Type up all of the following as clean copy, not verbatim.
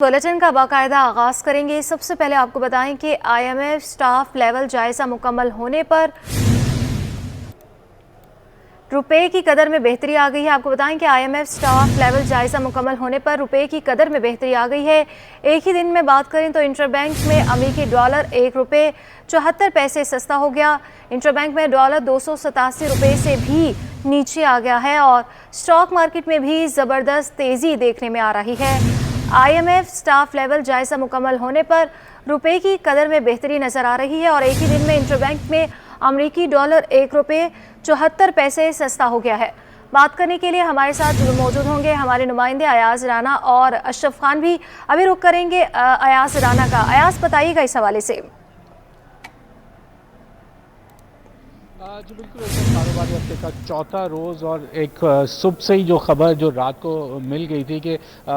Bulletin का बाकायदा आगाज करेंगे। सबसे पहले आपको बताएं कि आईएमएफ स्टाफ लेवल जायजा मुकम्मल होने पर रुपए की कदर में बेहतरी आ गई है। आपको बताएं कि आईएमएफ स्टाफ लेवल जायजा मुकम्मल होने पर रुपए की कदर में बेहतरी आ गई है। एक ही दिन में बात करें तो इंटरबैंक में अमेरिकी डॉलर 1 रुपये 74 पैसे सस्ता हो गया। इंटरबैंक में डॉलर 287 रुपये से भी नीचे आ गया है और स्टॉक मार्केट में भी ज़बरदस्त तेज़ी देखने में आ रही है। आईएमएफ स्टाफ लेवल जायजा मुकम्मल होने पर रुपए की कदर में बेहतरी नजर आ रही है और एक ही दिन में इंटरबैंक में अमेरिकी डॉलर 1 रुपये 74 पैसे सस्ता हो गया है। बात करने के लिए हमारे साथ मौजूद होंगे हमारे नुमाइंदे अयाज राना और अशरफ खान भी। अभी रुक करेंगे अयाज राना का। अयाज, बताइएगा इस हवाले से। जी बिल्कुल, कारोबारी हफ्ते का चौथा रोज़ और एक सुबह से ही जो खबर जो रात को मिल गई थी कि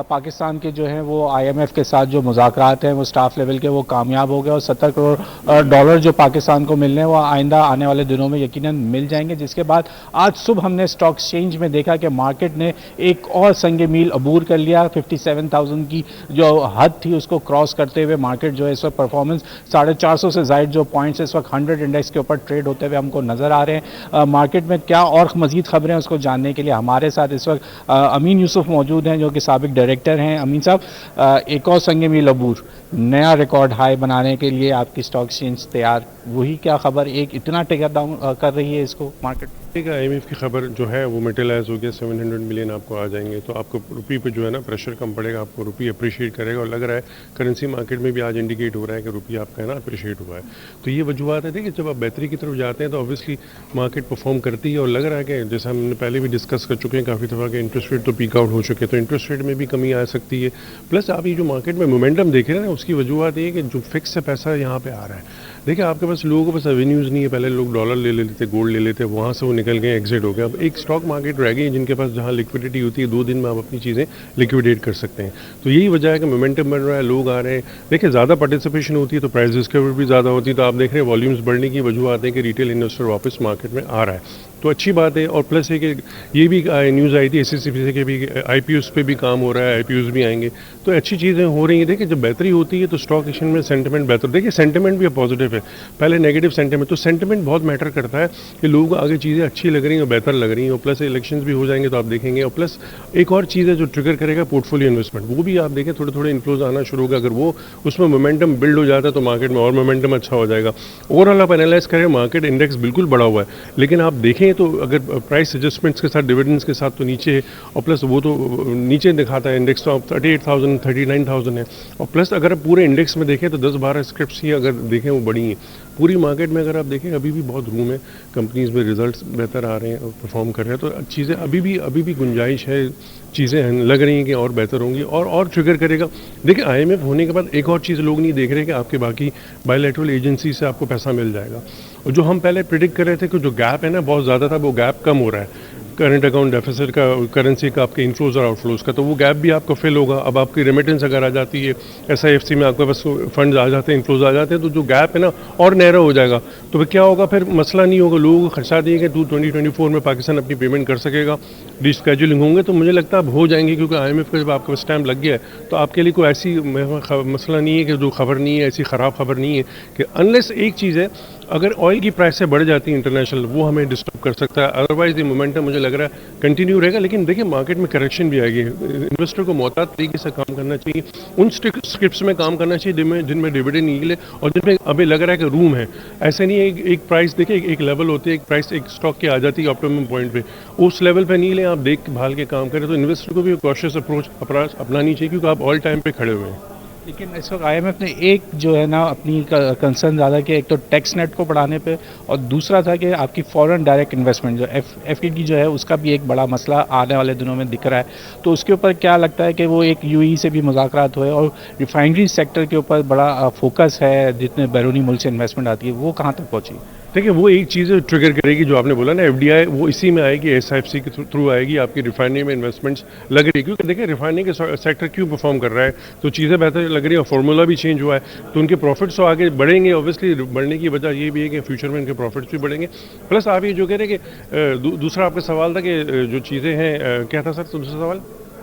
पाकिस्तान के जो हैं वो आईएमएफ के साथ जो मुज़ाकरात हैं वो स्टाफ लेवल के वो कामयाब हो गए और 70 करोड़ डॉलर जो पाकिस्तान को मिलने हैं वो आइंदा आने वाले दिनों में यकीनन मिल जाएंगे। जिसके बाद आज सुबह हमने स्टॉक एक्सचेंज में देखा कि मार्केट ने एक और संग मील अबूर कर लिया। 57,000 की जो हद थी उसको क्रॉस करते हुए मार्केट जो है इस वक्त परफॉर्मेंस 450 से ज़ायद जो पॉइंट्स इस वक्त 100 इंडेक्स के ऊपर ट्रेड होते हुए हमको नजर आ रहे हैं। मार्केट में क्या और मजीद खबरें उसको जानने के लिए हमारे साथ इस वक्त अमीन यूसुफ मौजूद हैं जो कि साबिक डायरेक्टर हैं। अमीन साहब, एक और संग मील अबूर, नया रिकॉर्ड हाई बनाने के लिए आपकी स्टॉक एक्सचेंज तैयार, वही क्या खबर एक इतना टेकर डाउन कर रही है इसको मार्केट? ठीक है, आईएमएफ की खबर जो है वो मटेरियलाइज हो गया। 700 मिलियन आपको आ जाएंगे तो आपको रुपये पे जो है ना प्रेशर कम पड़ेगा, आपको रुपये अप्रिशिएट करेगा और लग रहा है करेंसी मार्केट में भी आज इंडिकेट हो रहा है कि रुपये आपका है ना अप्रिशिएट हुआ है। तो ये वजूहत है कि जब आप बेहतरी की तरफ जाते हैं तो ऑब्वियसली मार्केट परफॉर्म करती है और लग रहा है कि जैसे हमने पहले भी डिस्कस कर चुके हैं काफ़ी दफ़ा के इंटरेस्ट रेट तो पीक आउट हो चुके हैं, तो इंटरेस्ट रेट में भी कमी आ सकती है। प्लस आप ये जो मार्केट में मोमेंटम देख रहे हैं ना उसकी वजूहत ये कि जो फिक्स से पैसा यहाँ पे आ रहा है। देखिए आपके पास लोगों के पास एवेन्यूज़ नहीं है। पहले लोग डॉलर ले लेते, गोल्ड ले लेते, वहाँ से वो निकल गए, एग्जिट हो गया। अब एक स्टॉक मार्केट रह गई है जिनके पास जहाँ लिक्विडिटी होती है 2 दिन में आप अपनी चीज़ें लिक्विडेट कर सकते हैं। तो यही वजह है कि मोमेंटम बन रहा है, लोग आ रहे हैं। देखिए ज़्यादा पार्टिसिपेशन होती है तो प्राइस डिस्कवर भी ज़्यादा होती है, तो आप देख रहे हैं वॉल्यूम्स बढ़ने की वजूहत है कि रिटेल इन्वेस्टर वापस मार्केट में आ रहा है, तो अच्छी बात है। और प्लस है कि ये भी न्यूज़ आई थी एससीसीपीसी के भी आईपीओस पे भी काम हो रहा है, आईपीओस भी आएंगे, तो अच्छी चीज़ें हो रही हैं। देखिए जब बेहतरी होती है तो स्टॉक एक्सचेंज में सेंटिमेंट बेहतर, देखिए सेंटिमेंट भी पॉजिटिव है, पहले नेगेटिव सेंटिमेंट, तो सेंटिमेंट बहुत मैटर करता है कि लोगों को आगे चीज़ें अच्छी लग रही हैं और बेहतर लग रही हैं। और प्लस इलेक्शंस भी हो जाएंगे तो आप देखेंगे। और प्लस एक और चीज़ है जो ट्रिगर करेगा पोर्टफोलियो इन्वेस्टमेंट, वो भी आप देखें थोड़े थोड़े इन्फ्लोज आना शुरू होगा। अगर वो उसमें मोमेंटम बिल्ड हो जाता है तो मार्केट में और मोमेंटम अच्छा हो जाएगा। ओवरऑल आप एनालाइज करें मार्केट इंडेक्स बिल्कुल बढ़ा हुआ है, लेकिन आप देखें तो अगर प्राइस एडजस्टमेंट्स के साथ डिविडेंड्स के साथ तो नीचे है, और प्लस वो तो नीचे दिखाता है इंडेक्स तो 38,000 39,000 है। और प्लस अगर आप पूरे इंडेक्स में देखें तो 10-12 स्क्रिप्ट्स ही अगर देखें वो बड़ी हैं। पूरी मार्केट में अगर आप देखें अभी भी बहुत रूम है, कंपनीज में रिजल्ट्स बेहतर आ रहे हैं और परफॉर्म कर रहे हैं, तो चीज़ें अभी भी गुंजाइश है, चीज़ें लग रही हैं कि और बेहतर होंगी और ट्रिगर करेगा। देखिए आईएमएफ होने के बाद एक और चीज़ लोग नहीं देख रहे कि आपके बाकी बायलैटरल एजेंसी से आपको पैसा मिल जाएगा। और जो हम पहले प्रिडिक्ट कर रहे थे कि जो गैप है ना बहुत ज़्यादा था, वो गैप कम हो रहा है करंट अकाउंट डेफिसिट का, करेंसी का, आपके इनफ्लोज और आउटफ्लोज का, तो वो गैप भी आपको फिल होगा। अब आपकी रेमिटेंस अगर आ जाती है, एसआईएफसी में आपके पास फंड्स आ जाते हैं, इनफ्लोज आ जाते हैं, तो जो गैप है ना और नैरो हो जाएगा। तो फिर क्या होगा, फिर मसला नहीं होगा, लोगों को खर्चा दिए कि 2024 में पाकिस्तान अपनी पेमेंट कर सकेगा, रिस्केड्यूलिंग होंगे तो मुझे लगता है अब हो जाएंगे, क्योंकि आईएमएफ का जब आपके पास स्टैम्प लग गया है तो आपके लिए कोई ऐसी मसला नहीं है कि जो खबर नहीं है, ऐसी ख़राब खबर नहीं है कि अनलेस एक चीज़ है, अगर ऑयल की प्राइस से बढ़ जाती है इंटरनेशनल, वो हमें डिस्टर्ब कर सकता है। अदरवाइज ये मोमेंटम मुझे लग रहा है कंटिन्यू रहेगा। लेकिन देखिए मार्केट में करेक्शन भी आएगी, इन्वेस्टर को मोहतात तरीके से काम करना चाहिए, उन स्क्रिप्ट्स में काम करना चाहिए जिनमें डिविडेंड निकले और जिनमें अभी लग रहा है कि रूम है। ऐसे नहीं है एक प्राइस देखिए, एक लेवल होती है, एक प्राइस एक स्टॉक की आ जाती है ऑप्टिमम पॉइंट पे, उस लेवल पे नहीं ले, आप देख भाल के काम करें, तो इन्वेस्टर को भी कॉशियस अप्रोच अपनानी चाहिए, क्योंकि आप ऑल टाइम पे खड़े हुए हैं। लेकिन इस वक्त आईएमएफ ने एक जो है ना अपनी कंसर्न ज़्यादा किया, एक तो टैक्स नेट को बढ़ाने पे और दूसरा था कि आपकी फॉरेन डायरेक्ट इन्वेस्टमेंट जो एफईडी जो है उसका भी एक बड़ा मसला आने वाले दिनों में दिख रहा है। तो उसके ऊपर क्या लगता है कि वो एक यूएई से भी मुज़ाकरात हुए और रिफाइनरी सेक्टर के ऊपर बड़ा फोकस है, जितने बैरूनी मुल्क से इन्वेस्टमेंट आती है वो कहाँ तक पहुँची? देखिए वो एक चीज़ ट्रिगर करेगी जो आपने बोला ना एफडीआई, वो इसी में आएगी, एसआईएफसी के थ्रू आएगी, आपकी रिफाइनरी में इन्वेस्टमेंट्स लग रही है। क्योंकि देखिए रिफाइनरी के सेक्टर क्यों परफॉर्म कर रहा है, तो चीज़ें बेहतर लग रही है और फार्मूला भी चेंज हुआ है, तो उनके प्रॉफिट्स तो आगे बढ़ेंगे। ऑब्वियसली बढ़ने की वजह ये भी है कि फ्यूचर में इनके प्रॉफिट्स भी बढ़ेंगे। प्लस आप ये जो कह रहे हैं कि दूसरा आपका सवाल था कि जो चीज़ें हैं, क्या था सर दूसरा सवाल?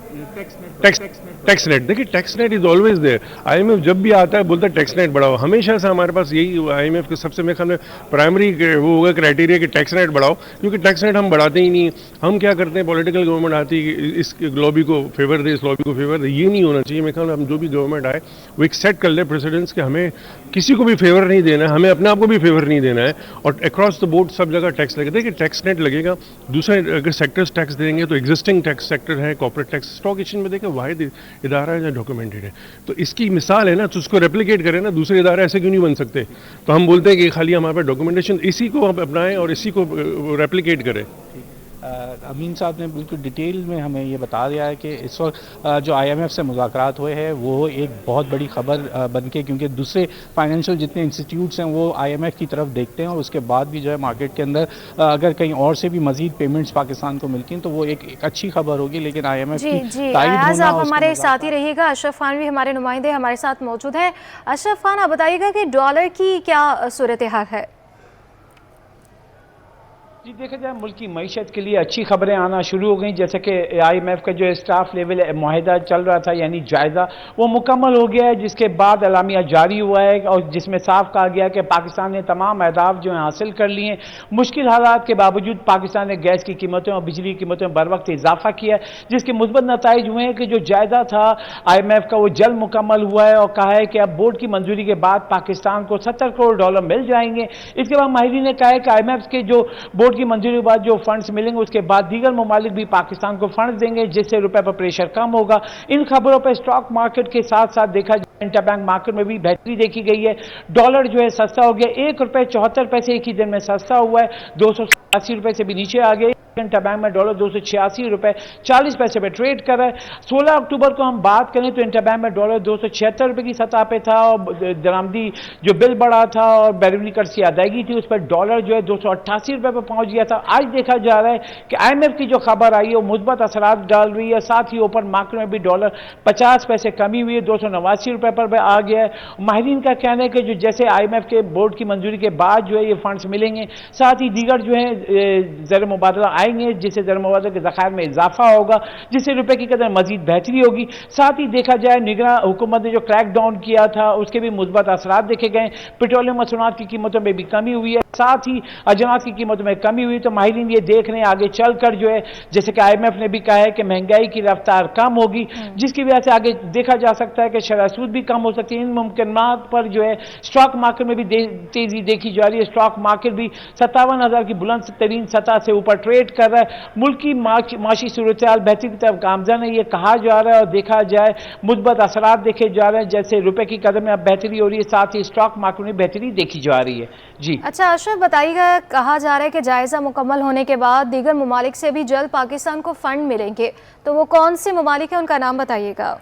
टैक्स नेट, देखिए tax net is always there. IMF जब भी आता है बोलता है टैक्स नेट बढ़ाओ, हमेशा से हमारे पास यही आईएमएफ के सबसे मेरे ख्याल में प्राइमरी वो होगा क्राइटेरिया कि टैक्स नेट बढ़ाओ, क्योंकि टैक्स नेट हम बढ़ाते ही नहीं। हम क्या करते हैं, पॉलिटिकल गवर्नमेंट आती है कि इस लॉबी को फेवर दे, इस लॉबी को फेवर दे, ये नहीं होना चाहिए। मेरे ख्याल में हम जो भी गवर्नमेंट आए वो एक सेट कर ले प्रेसिडेंट्स कि हमें किसी को भी फेवर नहीं देना है, हमें अपने आप को भी फेवर नहीं देना है, और अक्रॉस द बोर्ड सब जगह टैक्स लगेगा। देखिए टैक्स नेट लगेगा, दूसरे अगर सेक्टर्स टैक्स देंगे तो एग्जिस्टिंग टैक्स सेक्टर है, कॉर्पोरेट टैक्स, स्टॉक एक्सचेंज में देखें वाहिद इदारा है जो डॉक्यूमेंटेड है, तो इसकी मिसाल है ना, तो उसको रेप्लिकेट करें ना, दूसरे इदारे ऐसे क्यों नहीं बन सकते। तो हम बोलते हैं कि खाली हमारे पास डॉक्यूमेंटेशन, इसी को हम अपनाएं और इसी को रेप्लिकेट करें। अमीन साहब ने बिल्कुल डिटेल में हमें ये बता दिया है कि इस वक्त जो आईएमएफ से मुज़ाकरात हुए हैं वो एक बहुत बड़ी खबर बन के, क्योंकि दूसरे फाइनेंशियल जितने इंस्टीट्यूट्स हैं वो आईएमएफ की तरफ देखते हैं और उसके बाद भी जो है मार्केट के अंदर अगर कहीं और से भी मजीद पेमेंट्स पाकिस्तान को मिलती हैं तो वो एक अच्छी खबर होगी। लेकिन आईएमएफ की तायद होना, आप हमारे साथ ही रहिएगा। अशरफ खान भी हमारे नुमाइंदे हमारे साथ मौजूद हैं। अशरफ खान, आप बताइएगा कि डॉलर की क्या सूरत हाल है? जी देखा जाए मुल्क की मईशत के लिए अच्छी खबरें आना शुरू हो गई, जैसे कि आईएमएफ का जो स्टाफ लेवल मुआहिदा चल रहा था यानी जायज़ा वो मुकम्मल हो गया है, जिसके बाद एलामिया जारी हुआ है और जिसमें साफ कहा गया कि पाकिस्तान ने तमाम अहदाफ जो है हासिल कर लिए। मुश्किल हालात के बावजूद पाकिस्तान ने गैस की कीमतों और बिजली की कीमतों में बर वक्त इजाफा किया है, जिसके मुस्बत नताइज हुए हैं कि जो जायज़ा था आईएमएफ का वो जल्द मुकम्मल हुआ है और कहा है कि अब बोर्ड की मंजूरी के बाद पाकिस्तान को $70 करोड़ मिल जाएंगे। इसके बाद माहिरीन ने कहा है कि आईएमएफ के जो बोर्ड की मंजूरी के बाद जो फंड्स मिलेंगे उसके बाद दीगर ममालिक भी पाकिस्तान को फंड्स देंगे, जिससे रुपए पर प्रेशर कम होगा। इन खबरों पर स्टॉक मार्केट के साथ साथ देखा जाए इंटरबैंक मार्केट में भी बेहतरी देखी गई है। डॉलर जो है सस्ता हो गया, ₹1.74 एक ही दिन में सस्ता हुआ है, ₹280 से भी नीचे आ गया। इंटरबैंक में डॉलर $286.40 पे ट्रेड कर रहा है। 16 अक्टूबर को हम बात करें तो इंटरबैंक में डॉलर ₹276 की सतह पे था और दरामदी जो बिल बढ़ा था और बैरूनी कर्ज की अदायगी थी उस पर डॉलर जो है ₹288 पे पहुंच गया था। आज देखा जा रहा है कि आईएमएफ की जो खबर आई है वो मुस्बत असरात डाल रही है, साथ ही ओपन मार्केट में भी डॉलर 50 पैसे कमी हुई है, ₹289 पर आ गया है। माहिरीन का कहना है कि जो जैसे आईएमएफ के बोर्ड की मंजूरी के बाद जो है ये फंड्स मिलेंगे, साथ ही दीगर जो है ज़र मुबादला आएंगे, जिससे ज़र मुबादला के ज़खायर में इजाफा होगा, जिससे रुपए की कदर मजीद बेहतरी होगी। साथ ही देखा जाए निगरां हुकूमत ने जो क्रैक डाउन किया था उसके भी मुस्बत असरात देखे गए। पेट्रोलियम मसनूआत की कीमतों में भी कमी हुई है, साथ ही अजनास की कीमतों में कमी हुई। तो माहिरीन ये देख रहे हैं आगे चलकर जो है, जैसे कि आईएमएफ ने भी कहा है कि महंगाई की रफ्तार कम होगी, जिसकी वजह से आगे देखा जा सकता है कि शरह सूद भी कम हो सकती है। इन मुमकिनात पर जो है स्टॉक मार्केट में भी तेजी देखी जा रही है। स्टॉक मार्केट भी 57,000 की बुलंद तरीन सतह से ऊपर ट्रेड कर रहा है। मुल्क की माशी सूरत हाल बेहतरी की तरफ गामजन है, ये कहा जा रहा है। और देखा जाए मुस्बत असरात देखे जा रहे हैं, जैसे रुपए की कदर में अब बेहतरी हो रही है, साथ ही स्टॉक मार्केट में बेहतरी देखी जा रही है। जी अच्छा अशरफ, बताइएगा, कहा जा रहा है कि जायजा मुकम्मल होने के बाद दीगर ममालिक से भी जल्द पाकिस्तान को फंड मिलेंगे, तो वो कौन से ममालिक हैं, उनका नाम बताइएगा।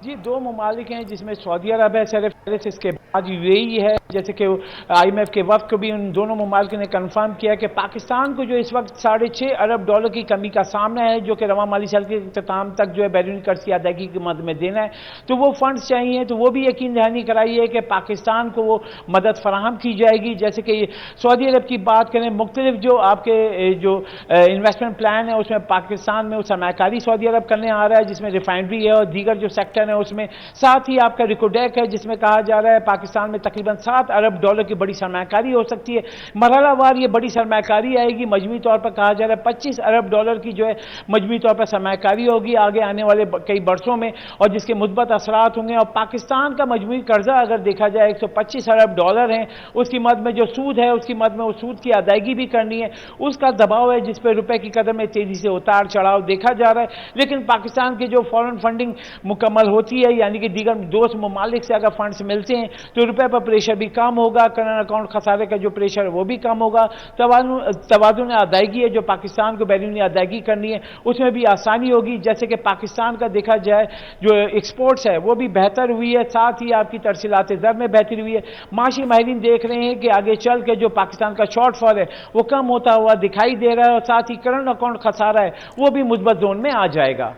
जी 2 ममालिक हैं जिसमें सऊदी अरब है सर फहरिस्त, इसके बाद यूएई है। जैसे कि आईएमएफ के वक्त को भी उन दोनों ममालिक ने कंफर्म किया कि पाकिस्तान को जो इस वक्त $6.5 अरब की कमी का सामना है, जो कि रवा माली साल के अख्ताम तक जो है बैरूनी कर्ज की अदायगी की मद में देना है, तो वो फंड्स चाहिए। तो वो भी यकीन दहानी कराई है कि पाकिस्तान को वो मदद फराहम की जाएगी। जैसे कि सऊदी अरब की बात करें, मुख्तलिफ जो आपके जो इन्वेस्टमेंट प्लान है उसमें पाकिस्तान में सरमाकारी सऊदी अरब करने आ रहा है, जिसमें रिफाइनरी है और दीगर जो सेक्टर है उसमें, साथ ही आपका रिकोडेक है जिसमें कहा जा रहा है पाकिस्तान में तकरीबन $7 अरब की बड़ी सरमाकारी हो सकती है। मरहलावार ये बड़ी सरमाकारी आएगी। मजमूई तौर पर कहा जा रहा है $25 अरब की जो है मजमूई तौर पर सरमाकारी होगी आगे आने वाले कई बरसों में, और जिसके मुस्बत असरात होंगे। और पाकिस्तान का मजमूई कर्जा अगर देखा जाए $125 अरब है, उसकी मद में जो सूद है उसकी मद में उस सूद की अदायगी भी करनी है, उसका दबाव है जिस पर रुपए की कदर में तेजी से उतार चढ़ाव देखा जा रहा है। लेकिन पाकिस्तान की जो फॉरेन फंडिंग मुकम्मल होती है, यानी कि दीगर दोस्त ममालिक से अगर फंड्स मिलते हैं तो रुपए पर प्रेशर भी कम होगा, करंट अकाउंट खसारे का जो प्रेशर है वो भी कम होगा। तवाज़ुन अदायगी है जो पाकिस्तान को बैरूनी अदायगी करनी है उसमें भी आसानी होगी। जैसे कि पाकिस्तान का देखा जाए जो एक्सपोर्ट्स है वो भी बेहतर हुई है, साथ ही आपकी तरसीलात ज़र में बेहतरी हुई है। माशी माहिरीन देख रहे हैं कि आगे चल के जो पाकिस्तान का शॉर्टफॉल है वो कम होता हुआ दिखाई दे रहा है, और साथ ही करंट अकाउंट खसारा है वो भी मुस्बत जोन में आ जाएगा।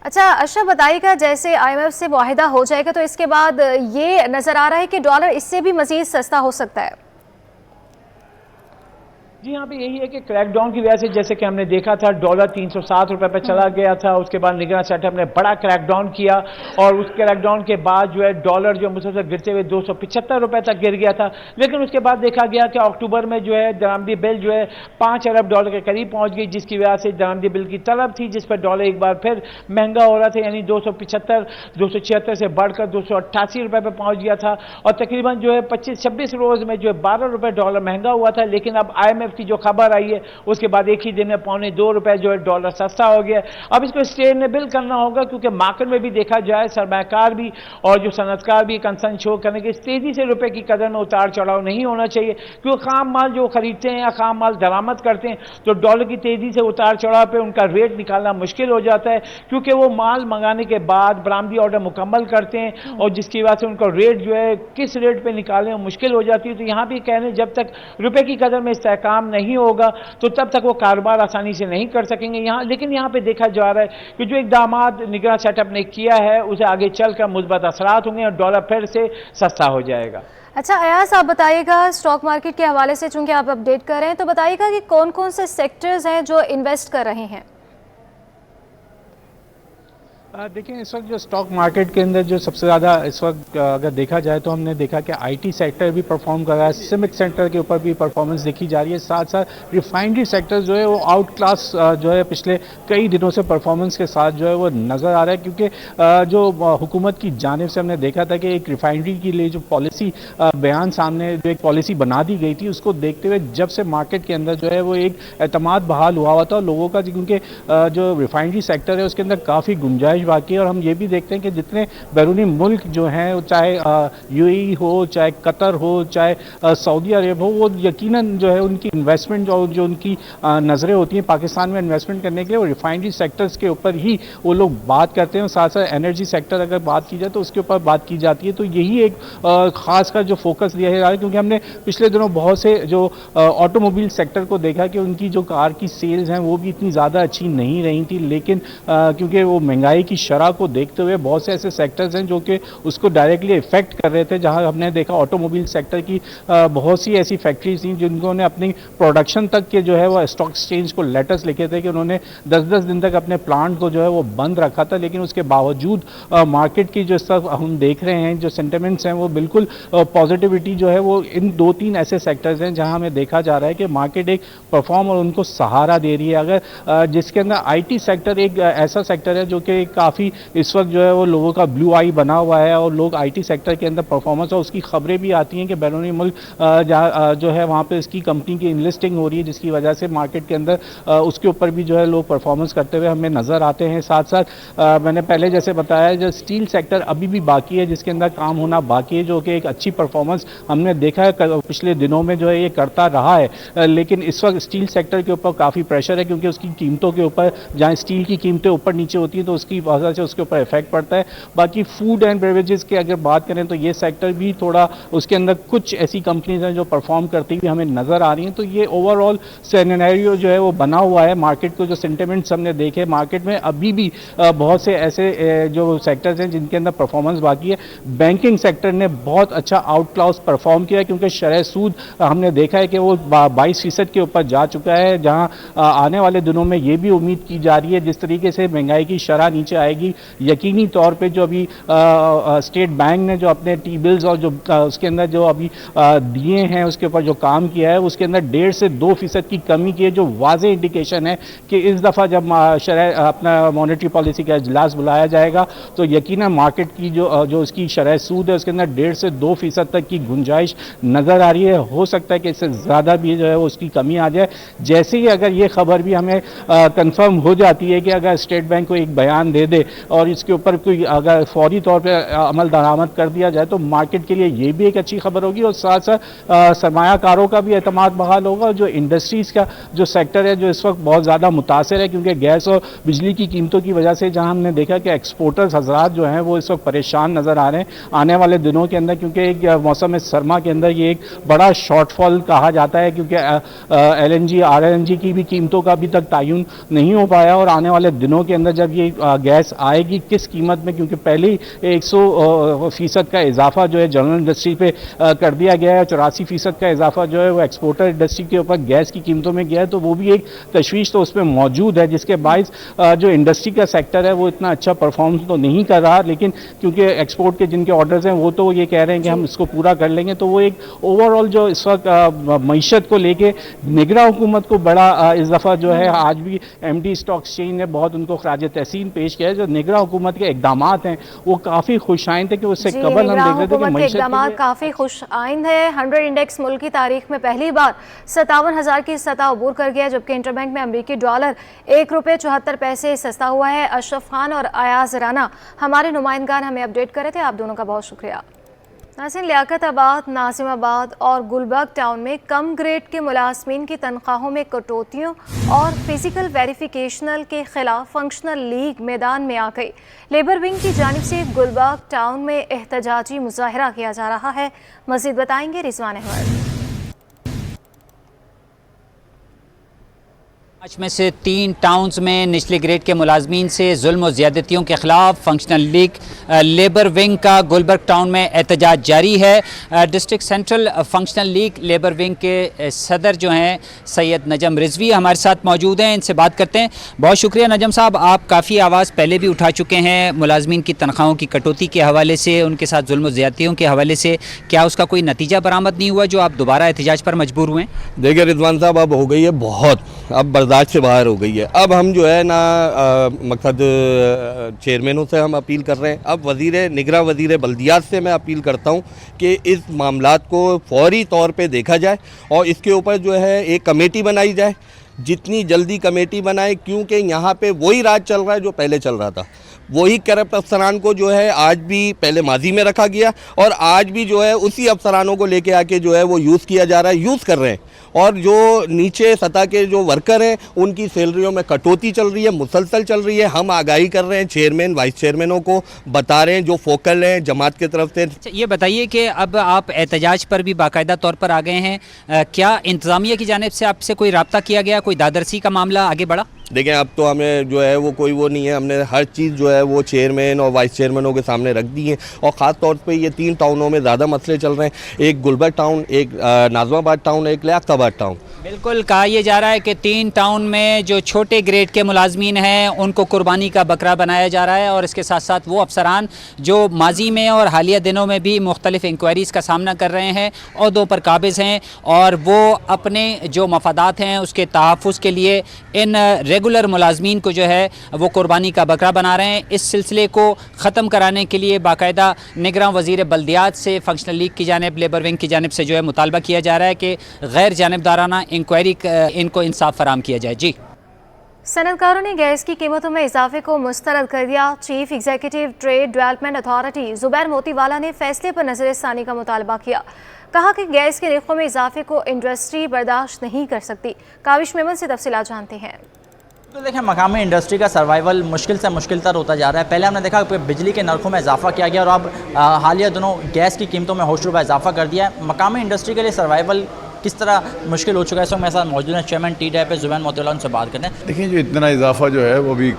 अच्छा अशरफ, बताइएगा, जैसे आईएमएफ से मुआहिदा हो जाएगा तो इसके बाद ये नजर आ रहा है कि डॉलर इससे भी मजीद सस्ता हो सकता है। जी यहाँ पे यही है कि क्रैकडाउन की वजह से जैसे कि हमने देखा था डॉलर 307 रुपए पे चला गया था, उसके बाद निगरान सेटअप ने बड़ा क्रैकडाउन किया और उस क्रैकडाउन के बाद जो है डॉलर जो मुसलसल गिरते हुए 275 रुपए तक गिर गया था। लेकिन उसके बाद देखा गया कि अक्टूबर में जो है दरामदी बिल जो है 5 अरब डॉलर के करीब पहुंच गई, जिसकी वजह से दरामदी बिल की तलब थी, जिस पर डॉलर एक बार फिर महंगा हो रहा था, यानी 276 से बढ़कर 288 रुपए पे पहुंच गया था और तकरीबन जो है 25-26 रोज में जो है 12 रुपए डॉलर महंगा हुआ था। लेकिन अब IMF की जो खबर आई है उसके बाद एक ही दिन में $2.25 रुपए जो है डॉलर सस्ता हो गया। अब इसको सस्टेनेबल करना होगा क्योंकि मार्केट में भी देखा जाए सरमायाकार भी और जो सनतकार भी कंसर्न शो करने के तेजी से रुपए की कदर में उतार चढ़ाव नहीं होना चाहिए, क्योंकि खाम माल जो खरीदते हैं या खाम माल दरामद करते हैं तो डॉलर की तेजी से उतार चढ़ाव पे उनका रेट निकालना मुश्किल हो जाता है, क्योंकि वो माल मंगाने के बाद बरामदी ऑर्डर मुकम्मल करते हैं और जिसकी वजह से उनका रेट जो है किस रेट पे निकालें मुश्किल हो जाती है। तो यहाँ भी कह रहे हैं जब तक रुपए की कदर में इस्तेहकाम नहीं होगा तो तब तक वो कारोबार आसानी से नहीं कर सकेंगे यहाँ। लेकिन यहाँ पे देखा जा रहा है कि जो इकदामात निगरान सेटअप ने किया है उसे आगे चलकर मुस्बत असरात होंगे और डॉलर फिर से सस्ता हो जाएगा। अच्छा अयाज, आप बताइएगा स्टॉक मार्केट के हवाले से चूंकि आप अपडेट कर रहे हैं तो बताइएगा कि कौन कौन से सेक्टर्स हैं जो इन्वेस्ट कर रहे हैं। देखिए इस वक्त जो स्टॉक मार्केट के अंदर जो सबसे ज़्यादा इस वक्त अगर देखा जाए तो हमने देखा कि IT सेक्टर भी परफॉर्म कर रहा है, सीमेंट सेक्टर के ऊपर भी परफॉर्मेंस देखी जा रही है, साथ साथ रिफाइनरी सेक्टर जो है वो आउट क्लास जो है पिछले कई दिनों से परफॉर्मेंस के साथ जो है वो नज़र आ रहा है, क्योंकि जो हुकूमत की जानिब से हमने देखा था कि एक रिफाइनरी के लिए जो पॉलिसी बयान सामने जो एक पॉलिसी बना दी गई थी उसको देखते हुए जब से मार्केट के अंदर जो है वो एक एतमाद बहाल हुआ था लोगों का, क्योंकि जो रिफाइनरी सेक्टर है उसके अंदर काफ़ी गुंजाइश बाकी है। और हम ये भी देखते हैं कि जितने बैरूनी मुल्क जो हैं, चाहे UAE हो, चाहे कतर हो, चाहे सऊदी अरब हो, वो यकीनन जो है उनकी इन्वेस्टमेंट और जो उनकी नज़रें होती हैं पाकिस्तान में इन्वेस्टमेंट करने के लिए वो रिफाइनरी सेक्टर्स के ऊपर ही वो लोग बात करते हैं। साथ साथ एनर्जी सेक्टर अगर बात की जाए तो उसके ऊपर बात की जाती है। तो यही एक ख़ास का जो फोकस दिया जा रहा है, क्योंकि हमने पिछले दिनों बहुत से जो ऑटोमोबाइल सेक्टर को देखा कि उनकी जो कार की सेल्स हैं वो भी इतनी ज़्यादा अच्छी नहीं रही थी, लेकिन क्योंकि वो महंगाई की शरह को देखते हुए बहुत से ऐसे सेक्टर्स हैं जो कि उसको डायरेक्टली इफेक्ट कर रहे थे। जहां हमने देखा ऑटोमोबाइल सेक्टर की बहुत सी ऐसी फैक्ट्रीज थी जिन्होंने अपनी प्रोडक्शन तक के जो है वो स्टॉक एक्सचेंज को लेटर्स लिखे थे कि उन्होंने 10-10 दिन तक अपने प्लांट को जो है वो बंद रखा था, लेकिन उसके बावजूद मार्केट की जो सब हम देख रहे हैं जो सेंटिमेंट्स हैं वो बिल्कुल पॉजिटिविटी जो है वो इन 2-3 ऐसे सेक्टर्स हैं जहां हमें देखा जा रहा है कि मार्केट एक परफॉर्म और उनको सहारा दे रही है। अगर जिसके अंदर IT सेक्टर एक ऐसा सेक्टर है जो कि काफ़ी इस वक्त जो है वो लोगों का ब्लू आई बना हुआ है और लोग IT सेक्टर के अंदर परफॉर्मेंस, और उसकी खबरें भी आती हैं कि बैरूनी मुल्क जो है वहाँ पे इसकी कंपनी की इनलिस्टिंग हो रही है, जिसकी वजह से मार्केट के अंदर उसके ऊपर भी जो है लोग परफॉर्मेंस करते हुए हमें नज़र आते हैं। साथ साथ मैंने पहले जैसे बताया जो स्टील सेक्टर अभी भी बाकी है, जिसके अंदर काम होना बाकी है, जो कि एक अच्छी परफॉर्मेंस हमने देखा है पिछले दिनों में जो है ये करता रहा है। लेकिन इस वक्त स्टील सेक्टर के ऊपर काफ़ी प्रेशर है, क्योंकि उसकी कीमतों के ऊपर जहाँ स्टील की कीमतें ऊपर नीचे होती हैं तो उसकी वजह से उसके ऊपर इफेक्ट पड़ता है। बाकी फूड एंड बेवरेजेस की अगर बात करें तो ये सेक्टर भी थोड़ा उसके अंदर कुछ ऐसी कंपनीज हैं जो परफॉर्म करती हुई हमें नज़र आ रही हैं। तो ये ओवरऑल सिनेरियो जो है वो बना हुआ है। मार्केट को जो सेंटिमेंट्स हमने देखे, मार्केट में अभी भी बहुत से ऐसे जो सेक्टर्स हैं जिनके अंदर परफॉर्मेंस बाकी है। बैंकिंग सेक्टर ने बहुत अच्छा आउट क्लास परफॉर्म किया, क्योंकि शरह सूद हमने देखा है कि वो 22% के ऊपर जा चुका है, जहाँ आने वाले दिनों में ये भी उम्मीद की जा रही है जिस तरीके से महंगाई की शरह नीचे आएगी, यकीनी तौर पे जो अभी स्टेट बैंक ने जो अपने T बिल्स और जो उसके अंदर जो अभी दिए हैं उसके ऊपर जो काम किया है उसके अंदर 1.5 से 2% की कमी की है, जो वाज़े इंडिकेशन है कि इस दफ़ा जब शरह अपना मॉनेटरी पॉलिसी का इजलास बुलाया जाएगा तो यकीनन मार्केट की जो उसकी शरह सूद है उसके अंदर 1.5 से 2% तक की गुंजाइश नज़र आ रही है। हो सकता है कि इससे ज़्यादा भी जो है वो उसकी कमी आ जाए। जैसे ही अगर ये खबर भी हमें कंफर्म हो जाती है कि अगर स्टेट बैंक को एक बयान दे दे और इसके ऊपर कोई अगर फौरी तौर पे अमल दरामद कर दिया जाए तो मार्केट के लिए ये भी एक अच्छी खबर होगी, और साथ साथ सरमायाकारों का भी एतमाद बहाल होगा। और जो इंडस्ट्रीज़ का जो सेक्टर है जो इस वक्त बहुत ज़्यादा मुतासर है, क्योंकि गैस और बिजली की कीमतों की वजह से जहां हमने देखा कि एक्सपोर्टर्स हजरात जो हैं वो इस वक्त परेशान नज़र आ रहे हैं आने वाले दिनों के अंदर, क्योंकि एक मौसम सरमा के अंदर ये एक बड़ा शॉर्टफॉल कहा जाता है, क्योंकि LNG RLNG की भी कीमतों का अभी तक तयन नहीं हो पाया और आने वाले दिनों के अंदर जब ये गैस आएगी किस कीमत में, क्योंकि पहले ही 100% का इजाफा जो है जनरल इंडस्ट्री पे कर दिया गया है, 84% का इजाफा जो है वो एक्सपोर्टर इंडस्ट्री के ऊपर गैस की कीमतों में गया है, तो वो भी एक तशवीश तो उसमें मौजूद है, जिसके बायस जो इंडस्ट्री का सेक्टर है वो इतना अच्छा परफॉर्मेंस तो नहीं कर रहा, लेकिन क्योंकि एक्सपोर्ट के जिनके ऑर्डर्स हैं वो तो ये कह रहे हैं कि हम इसको पूरा कर लेंगे, तो वो एक ओवरऑल जो इस वक्त मईशत को लेके निगरां हुकूमत को बड़ा इस दफ़ा जो है आज भी एमडी स्टॉक एक्सचेंज ने बहुत उनको खराज तहसीन पेश किया है। जो निगरां हुकूमत के इकदाम हैं वो काफ़ी खुश आइंद थे कि उससे कबल हम देख रहे थे कि मईशत इकदाम काफ़ी खुश आइंद है। 100 इंडेक्स मुल्क की तारीख में पहली बार 57,000 की सतह अबूर कर गया, जबकि इंटरबैंक में अमरीकी डॉलर ₹1.74 सस्ता हुआ है। अशरफ खान और अयाज राना हमारे नुमाइंदगान हमें अपडेट करे थे, आप दोनों का बहुत शुक्रिया। नाज़रीन, लियाकताबाद, नाज़िमाबाद और गुलबर्ग टाउन में कम ग्रेड के मुलाजमीन की तनख्वाहों में कटौतियों और फिजिकल वेरिफिकेशनल के खिलाफ फंक्शनल लीग मैदान में आ गई। लेबर विंग की जानिब से गुलबर्ग टाउन में एहतजाजी मुजाहरा किया जा रहा है। मज़ीद बताएंगे रिजवान अहमद। 5 में से 3 टाउन्स में निचले ग्रेड के मुलाजमीन से जुल्म और ज़्यादतियों के ख़िलाफ़ फंक्शनल लीग लेबर विंग का गुलबर्ग टाउन में एहतजाज जारी है। District central functional league labour wing के सदर जो हैं सैयद नजम रिजवी हमारे साथ मौजूद हैं, इनसे बात करते हैं। बहुत शुक्रिया नजम साहब, आप काफ़ी आवाज़ पहले भी उठा चुके हैं मुलाजमीन की तनख्वाहों की कटौती के हवाले से, उनके साथ जुल्म और ज़्यादतियों के हवाले से। क्या उसका कोई नतीजा बरामद नहीं हुआ जो आप दोबारा एहतजाज पर मजबूर हुए? देखिए रिजवान साहब, अब हो गई है बहुत, अब बर्दाश्त से बाहर हो गई है। अब हम जो है ना मकसद चेयरमैनों से हम अपील कर रहे हैं। अब निगरां वज़ीर बल्दियात से मैं अपील करता हूं कि इस मामलात को फौरी तौर पे देखा जाए और इसके ऊपर जो है एक कमेटी बनाई जाए, जितनी जल्दी कमेटी बनाए, क्योंकि यहाँ पे वही राज चल रहा है जो पहले चल रहा था। वही करप्ट अफसरान को जो है आज भी पहले माजी में रखा गया और आज भी जो है उसी अफसरानों को लेके आके जो है वो यूज़ किया जा रहा है, यूज़ कर रहे हैं। और जो नीचे सतह के जो वर्कर हैं उनकी सैलरियों में कटौती चल रही है, मुसलसल चल रही है। हम आगाही कर रहे हैं, चेयरमैन वाइस चेयरमैनों को बता रहे हैं जो फोकल हैं जमात की तरफ से। ये बताइए कि अब आप एहतजाज पर भी बाकायदा तौर पर आ गए हैं, क्या इंतज़ामिया की जानिब से आपसे कोई रब्ता किया गया, कोई दादरसी का मामला आगे बढ़ा? देखिए अब तो हमें जो है वो कोई वो नहीं है, हमने हर चीज़ जो है वो चेयरमैन और वाइस चेयरमैनों के सामने रख दी है। और ख़ास तौर पे ये 3 टाउनों में ज़्यादा मसले चल रहे हैं, एक गुलबर्ग टाउन, एक नाज़िमाबाद टाउन, एक लियाकताबाद टाउन। बिल्कुल, कहा यह जा रहा है कि 3 टाउन में जो छोटे ग्रेड के मुलाजमीन हैं उनको कुर्बानी का बकरा बनाया जा रहा है और इसके साथ साथ वो अफसरान जो माजी में और हालिया दिनों में भी मुख्तलिफ इंक्वायरीज़ का सामना कर रहे हैं, ओहदों पर काबिज़ हैं और वो अपने जो मफादात हैं उसके तहफ़्फ़ुज़ के लिए इन रेगुलर मुलाजमीन को जो है वो कुर्बानी का बकरा बना रहे हैं। इस सिलसिले को ख़त्म कराने के लिए बाकायदा निगरां वज़ीर बल्दियात से फंक्शनल लीग की जानिब, लेबर विंग की जानिब से जो है मुतालबा किया जा रहा है कि गैर जानिबदाराना इंक्वायरी इनको इंसाफ फराम किया जाए। जी, सनतकारों ने गैस की कीमतों में इजाफे को मुस्तरद कर दिया। Chief executive trade development authority Zubair Motiwala ने फैसले पर नजरसानी का मुतालबा किया। कहा कि गैस के रेखों में इजाफे को इंडस्ट्री बर्दाश्त नहीं कर सकती। काविश मेमन से तफसीलात जानते हैं। तो देखें, मकामी इंडस्ट्री का सर्वाइवल मुश्किल से मुश्किल तर होता जा रहा है। पहले हमने देखा कि बिजली के नरखों में इजाफा किया गया और अब हालिया दिनों गैस की कीमतों में होशरुबा इजाफा कर दिया है। मकामी इंडस्ट्री के लिए सर्वाइवल किस तरह मुश्किल हो चुका है, इस वक्त मेरे साथ मौजूद है चेयरमैन टी-डैप पे जुबैर मोतीवाला, उनसे बात करते हैं। देखिए, जो इतना इजाफा जो है वो भी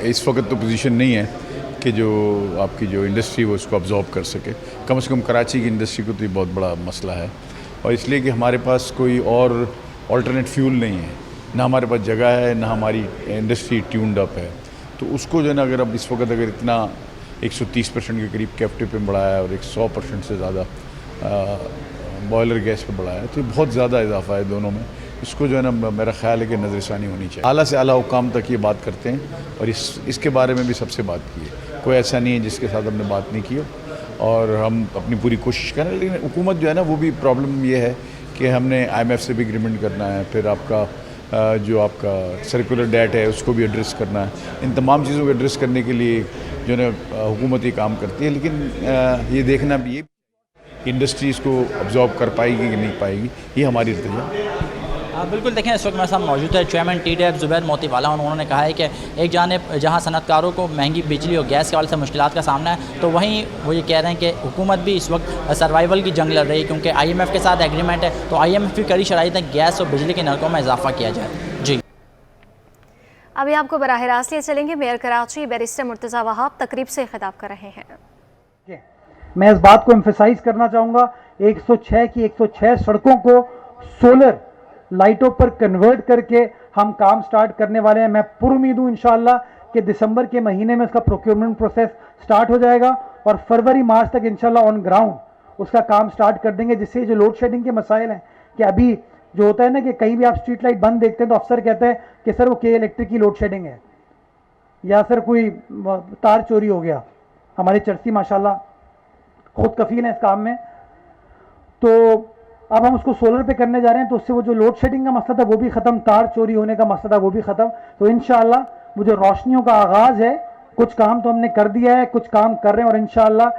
इस वक्त तो पोजीशन नहीं है कि जो आपकी जो इंडस्ट्री वो उसको अब्जॉर्ब कर सके। कम से कम कराची की इंडस्ट्री को तो ये बहुत बड़ा मसला है और इसलिए कि हमारे पास कोई और ऑल्टरनेट फ्यूल नहीं है, ना हमारे पास जगह है, ना हमारी इंडस्ट्री ट्यून्ड अप है। तो उसको जो है ना, अगर अब इस वक्त अगर इतना 130% के करीब कैप्टिव पे बढ़ाया और 100% से ज़्यादा बॉयलर गैस पे बढ़ाया है, तो ये बहुत ज़्यादा इजाफा है दोनों में। इसको जो है ना, मेरा ख्याल है कि नज़रसानी होनी चाहिए। आला से आला हुकाम तक ये बात करते हैं और इसके बारे में भी सबसे बात की है। कोई ऐसा नहीं है जिसके साथ हमने बात नहीं की हो और हम अपनी पूरी कोशिश करें। लेकिन हुकूमत जो है ना, वो भी प्रॉब्लम ये है कि हमने IMF से भी एग्रीमेंट करना है, फिर आपका जो आपका सर्कुलर डेट है उसको भी एड्रेस करना है। इन तमाम चीज़ों को एड्रेस करने के लिए जो है हुकूमत ही काम करती है। लेकिन ये देखना भी, ये इंडस्ट्री इसको अब्जॉर्ब कर पाएगी कि नहीं पाएगी, ये हमारी इल्तिजा। बिल्कुल, देखें इस वक्त मेरे साथ मौजूद है चेयरमैन टी-डैप जुबैर मोतीवाला। उन्होंने कहा है कि एक जानिब जहां सनतकारों को महंगी बिजली और गैस के हवाले से मुश्किलात का सामना है, तो वहीं वो ये कह रहे हैं कि हुकूमत भी इस वक्त सर्वाइवल की जंग लड़ रही है, क्योंकि IMF के साथ एग्रीमेंट है। तो IMF की कड़ी शराइत है गैस और बिजली के नरकों में इजाफा किया जाए। जी, अभी आपको बराह रास्त लिए चलेंगे। मेयर कराची बैरिस्टर मुर्तज़ा वहाब तकरीब से खिताब कर रहे हैं। मैं इस बात को एम्फेसाइज करना चाहूँगा, 106 की 106 सड़कों को सोलर लाइटों पर कन्वर्ट करके हम काम स्टार्ट करने वाले हैं। मैं पुरुमीद हूँ इंशाअल्लाह कि दिसंबर के महीने में उसका प्रोक्योरमेंट प्रोसेस स्टार्ट हो जाएगा और फरवरी मार्च तक इंशाअल्लाह ऑन ग्राउंड उसका काम स्टार्ट कर देंगे, जिससे जो लोड शेडिंग के मसाइल हैं कि अभी जो होता है ना कि कहीं भी आप स्ट्रीट लाइट बंद देखते हैं तो अफसर कहते हैं कि सर वो के इलेक्ट्रिक की लोड शेडिंग है या सर कोई तार चोरी हो गया। हमारे चर्सी माशाल्लाह खुद कफील है इस काम में, तो अब हम उसको सोलर पे करने जा रहे हैं, तो उससे वो जो लोड शेडिंग का मसला था वो भी ख़त्म, तार चोरी होने का मसला था वो भी ख़त्म। तो इंशाअल्लाह वो जो रोशनियों का आगाज़ है, कुछ काम तो हमने कर दिया है, कुछ काम कर रहे हैं और इंशाअल्लाह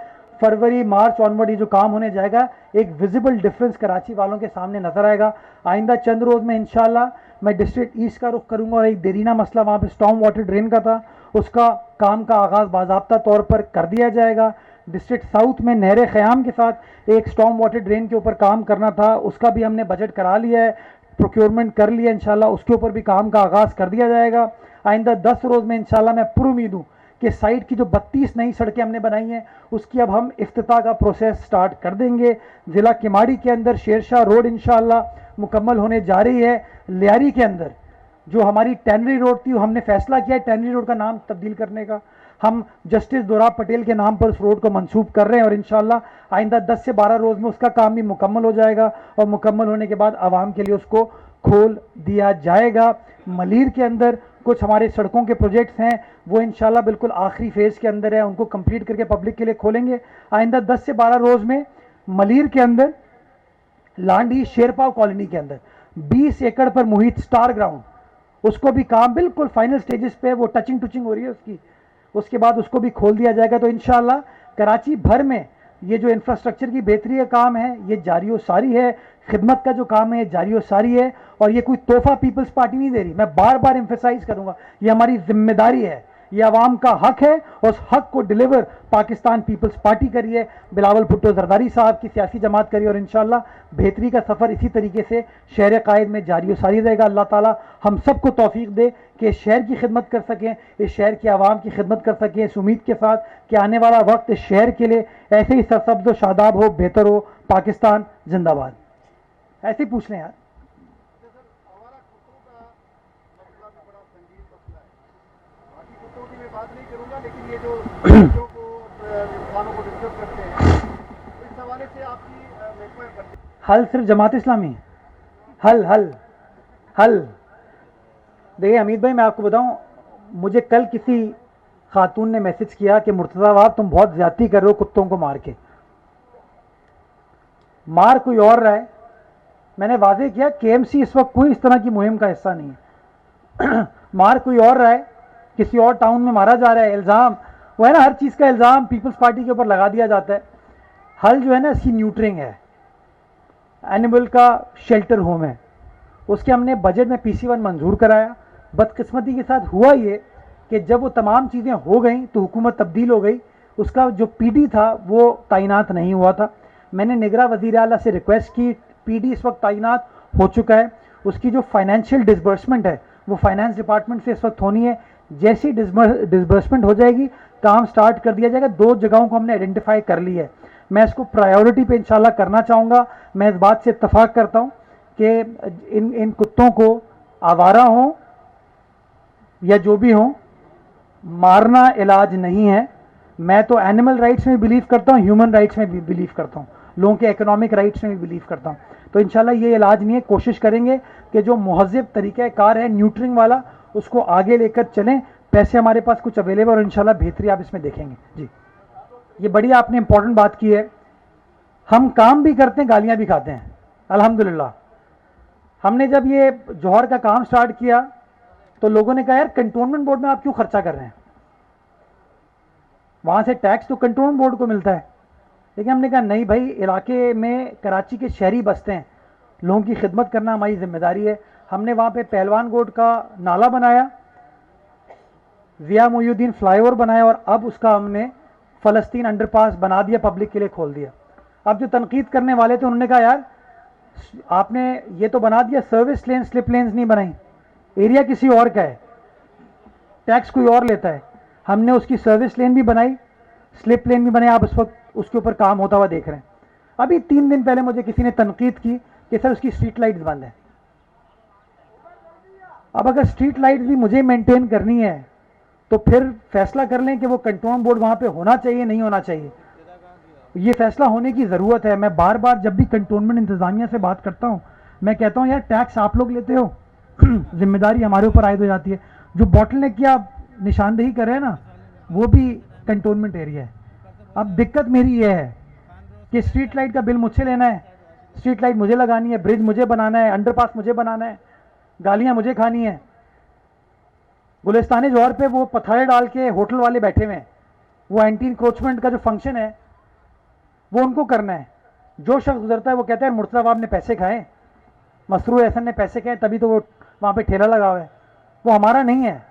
फरवरी मार्च ऑनवर्ड ये जो काम होने जाएगा एक विजिबल डिफरेंस कराची वालों के सामने नजर आएगा। आइंदा चंद रोज़ में इंशाअल्लाह मैं डिस्ट्रिक्ट ईस्ट का रुख करूंगा और एक देरीना मसला वहाँ पे स्टॉर्म वाटर ड्रेन का था, उसका काम का आगाज़ बाज़ाब्ता तौर पर कर दिया जाएगा। डिस्ट्रिक्ट साउथ में नहर ख़याम के साथ एक स्टॉर्म वाटर ड्रेन के ऊपर काम करना था, उसका भी हमने बजट करा लिया है, प्रोक्योरमेंट कर लिया, इंशाल्लाह उसके ऊपर भी काम का आगाज़ कर दिया जाएगा। आइंदा 10 रोज़ में इंशाल्लाह मैं पुरुमीद हूँ कि साइड की जो 32 नई सड़कें हमने बनाई हैं उसकी अब हम इफ्तिताह का प्रोसेस स्टार्ट कर देंगे। ज़िला किमाड़ी के अंदर शेरशाह रोड इंशाल्लाह मुकम्मल होने जा रही है। लियारी के अंदर जो हमारी टैनरी रोड थी, हमने फैसला किया है टैनरी रोड का नाम तब्दील करने का, हम जस्टिस दोराब पटेल के नाम पर उस रोड को मंसूब कर रहे हैं और इंशाल्लाह आइंदा 10 से 12 रोज़ में उसका काम भी मुकम्मल हो जाएगा और मुकम्मल होने के बाद आवाम के लिए उसको खोल दिया जाएगा। मलीर के अंदर कुछ हमारे सड़कों के प्रोजेक्ट्स हैं, वो इंशाल्लाह बिल्कुल आखिरी फेज़ के अंदर है, उनको कंप्लीट करके पब्लिक के लिए खोलेंगे। आइंदा 10 से 12 रोज़ में मलीर के अंदर लांडी शेरपाव कॉलोनी के अंदर 20 एकड़ पर मुहित स्टार ग्राउंड, उसको भी काम बिल्कुल फाइनल स्टेजेस पे, वो टचिंग टुचिंग हो रही है उसकी, उसके बाद उसको भी खोल दिया जाएगा। तो इंशाअल्लाह कराची भर में ये जो इंफ्रास्ट्रक्चर की बेहतरी का काम है ये जारी व सारी है, खिदमत का जो काम है ये जारी व सारी है और ये कोई तोहफा पीपल्स पार्टी नहीं दे रही। मैं बार बार एम्फेसाइज करूंगा, ये हमारी जिम्मेदारी है, ये अवाम का हक है और उस हक को डिलीवर पाकिस्तान पीपल्स पार्टी करी है, बिलावल भुट्टो जरदारी साहब की सियासी जमात करी और इंशाअल्लाह बेहतरी का सफ़र इसी तरीके से शहर कायद में जारी व सारी रहेगा। अल्लाह ताला हम सबको तौफीक दे कि शहर की खिदमत कर सकें, इस शहर की आवाम की खिदमत कर सकें, इस उम्मीद के साथ कि आने वाला वक्त इस शहर के लिए ऐसे ही सरसब्ज़ व शादाब हो, बेहतर हो। पाकिस्तान जिंदाबाद। ऐसे ही पूछ लें यार। हल सिर्फ जमात इस्लामी, हल हल हल देखिए हमीद भाई, मैं आपको बताऊं, मुझे कल किसी खातून ने मैसेज किया कि मुर्तज़ा वहाब तुम बहुत ज़्यादती कर रहे हो कुत्तों को मार के। मार कोई और रहा है, मैंने वादे किया केएमसी इस वक्त कोई इस तरह की मुहिम का हिस्सा नहीं है। मार कोई और रहा है, किसी और टाउन में मारा जा रहा है, इल्ज़ाम वो है ना, हर चीज़ का इल्ज़ाम पीपल्स पार्टी के ऊपर लगा दिया जाता है। हल जो है ना इसकी न्यूट्रिंग है, एनिमल का शेल्टर होम है, उसके हमने बजट में PC1 मंजूर कराया। बदकिस्मती के साथ हुआ ये कि जब वो तमाम चीज़ें हो गई तो हुकूमत तब्दील हो गई, उसका जो PD था वो तैनात नहीं हुआ था। मैंने निगरान वज़ीर आला से रिक्वेस्ट की, PD इस वक्त तैनात हो चुका है, उसकी जो फाइनेंशियल डिसबर्समेंट है वो फाइनेंस डिपार्टमेंट से इस वक्त होनी है। जैसी डिसबर्समेंट हो जाएगी काम स्टार्ट कर दिया जाएगा। 2 जगहों को हमने आइडेंटिफाई कर ली है, मैं इसको प्रायोरिटी पे इंशाल्लाह करना चाहूँगा। मैं इस बात से इत्तफाक करता हूँ कि इन कुत्तों को आवारा हों या जो भी हों, मारना इलाज नहीं है। मैं तो एनिमल राइट्स में बिलीव करता हूँ, ह्यूमन राइट्स में भी बिलीव करता हूँ, लोगों के इकोनॉमिक राइट्स में भी बिलीव करता हूँ। तो इंशाल्लाह ये इलाज नहीं है, कोशिश करेंगे कि जो मुहज़्ज़ब तरीक़ाकार है न्यूट्रिंग वाला उसको आगे लेकर चलें। पैसे हमारे पास कुछ अवेलेबल और इंशाल्लाह बेहतरी आप इसमें देखेंगे। जी, ये बड़ी आपने इंपॉर्टेंट बात की है। हम काम भी करते हैं, गालियाँ भी खाते हैं, अल्हम्दुलिल्लाह। हमने जब ये जौहर का काम स्टार्ट किया तो लोगों ने कहा यार कंटोनमेंट बोर्ड में आप क्यों खर्चा कर रहे हैं, वहाँ से टैक्स तो कंटोनमेंट बोर्ड को मिलता है। लेकिन हमने कहा नहीं भाई, इलाके में कराची के शहरी बसते हैं, लोगों की खिदमत करना हमारी जिम्मेदारी है। हमने वहाँ पे पहलवान गोड का नाला बनाया, ज़िया मोइनुद्दीन फ्लाईओवर बनाया और अब उसका हमने फ़लस्तीन अंडरपास बना दिया, पब्लिक के लिए खोल दिया। अब जो तनकीद करने वाले थे उन्होंने कहा यार आपने ये तो बना दिया, सर्विस लेन स्लिप लेन्स नहीं बनाई, एरिया किसी और का है। टैक्स कोई और लेता है। हमने उसकी सर्विस लेन भी बनाई, स्लिप लेन भी बनाई, आप उस वक्त उसके ऊपर काम होता हुआ देख रहे हैं। अभी 3 दिन पहले मुझे किसी ने तनकीद की कि सर उसकी स्ट्रीट लाइट्स बंद है। अब अगर स्ट्रीट लाइट्स भी मुझे मेंटेन करनी है तो फिर फैसला कर लें कि वो कंट्रोल बोर्ड वहाँ पे होना चाहिए नहीं होना चाहिए। ये फैसला होने की ज़रूरत है। मैं बार बार जब भी कंटोनमेंट इंतज़ामिया से बात करता हूँ मैं कहता हूँ यार टैक्स आप लोग लेते हो, जिम्मेदारी हमारे ऊपर आयद हो जाती है। जो बॉटलनेक की आप निशानदेही कर रहे हैं ना वो भी कंटोनमेंट एरिया है। अब दिक्कत मेरी ये है कि स्ट्रीट लाइट का बिल मुझसे लेना है, स्ट्रीट लाइट मुझे लगानी है, ब्रिज मुझे बनाना है, अंडरपास मुझे बनाना है, गालियाँ मुझे खानी है। गुलिस्तानी जौहर पे वो पत्थर डाल के होटल वाले बैठे हुए हैं, वो एंटी इंक्रोचमेंट का जो फंक्शन है वो उनको करना है। जो शख्स गुजरता है वो कहता है मुर्तज़ा साहब ने पैसे खाए, मसरूर एहसन ने पैसे खाए तभी तो वो वहाँ पे ठेला लगा हुआ है। वो हमारा नहीं है,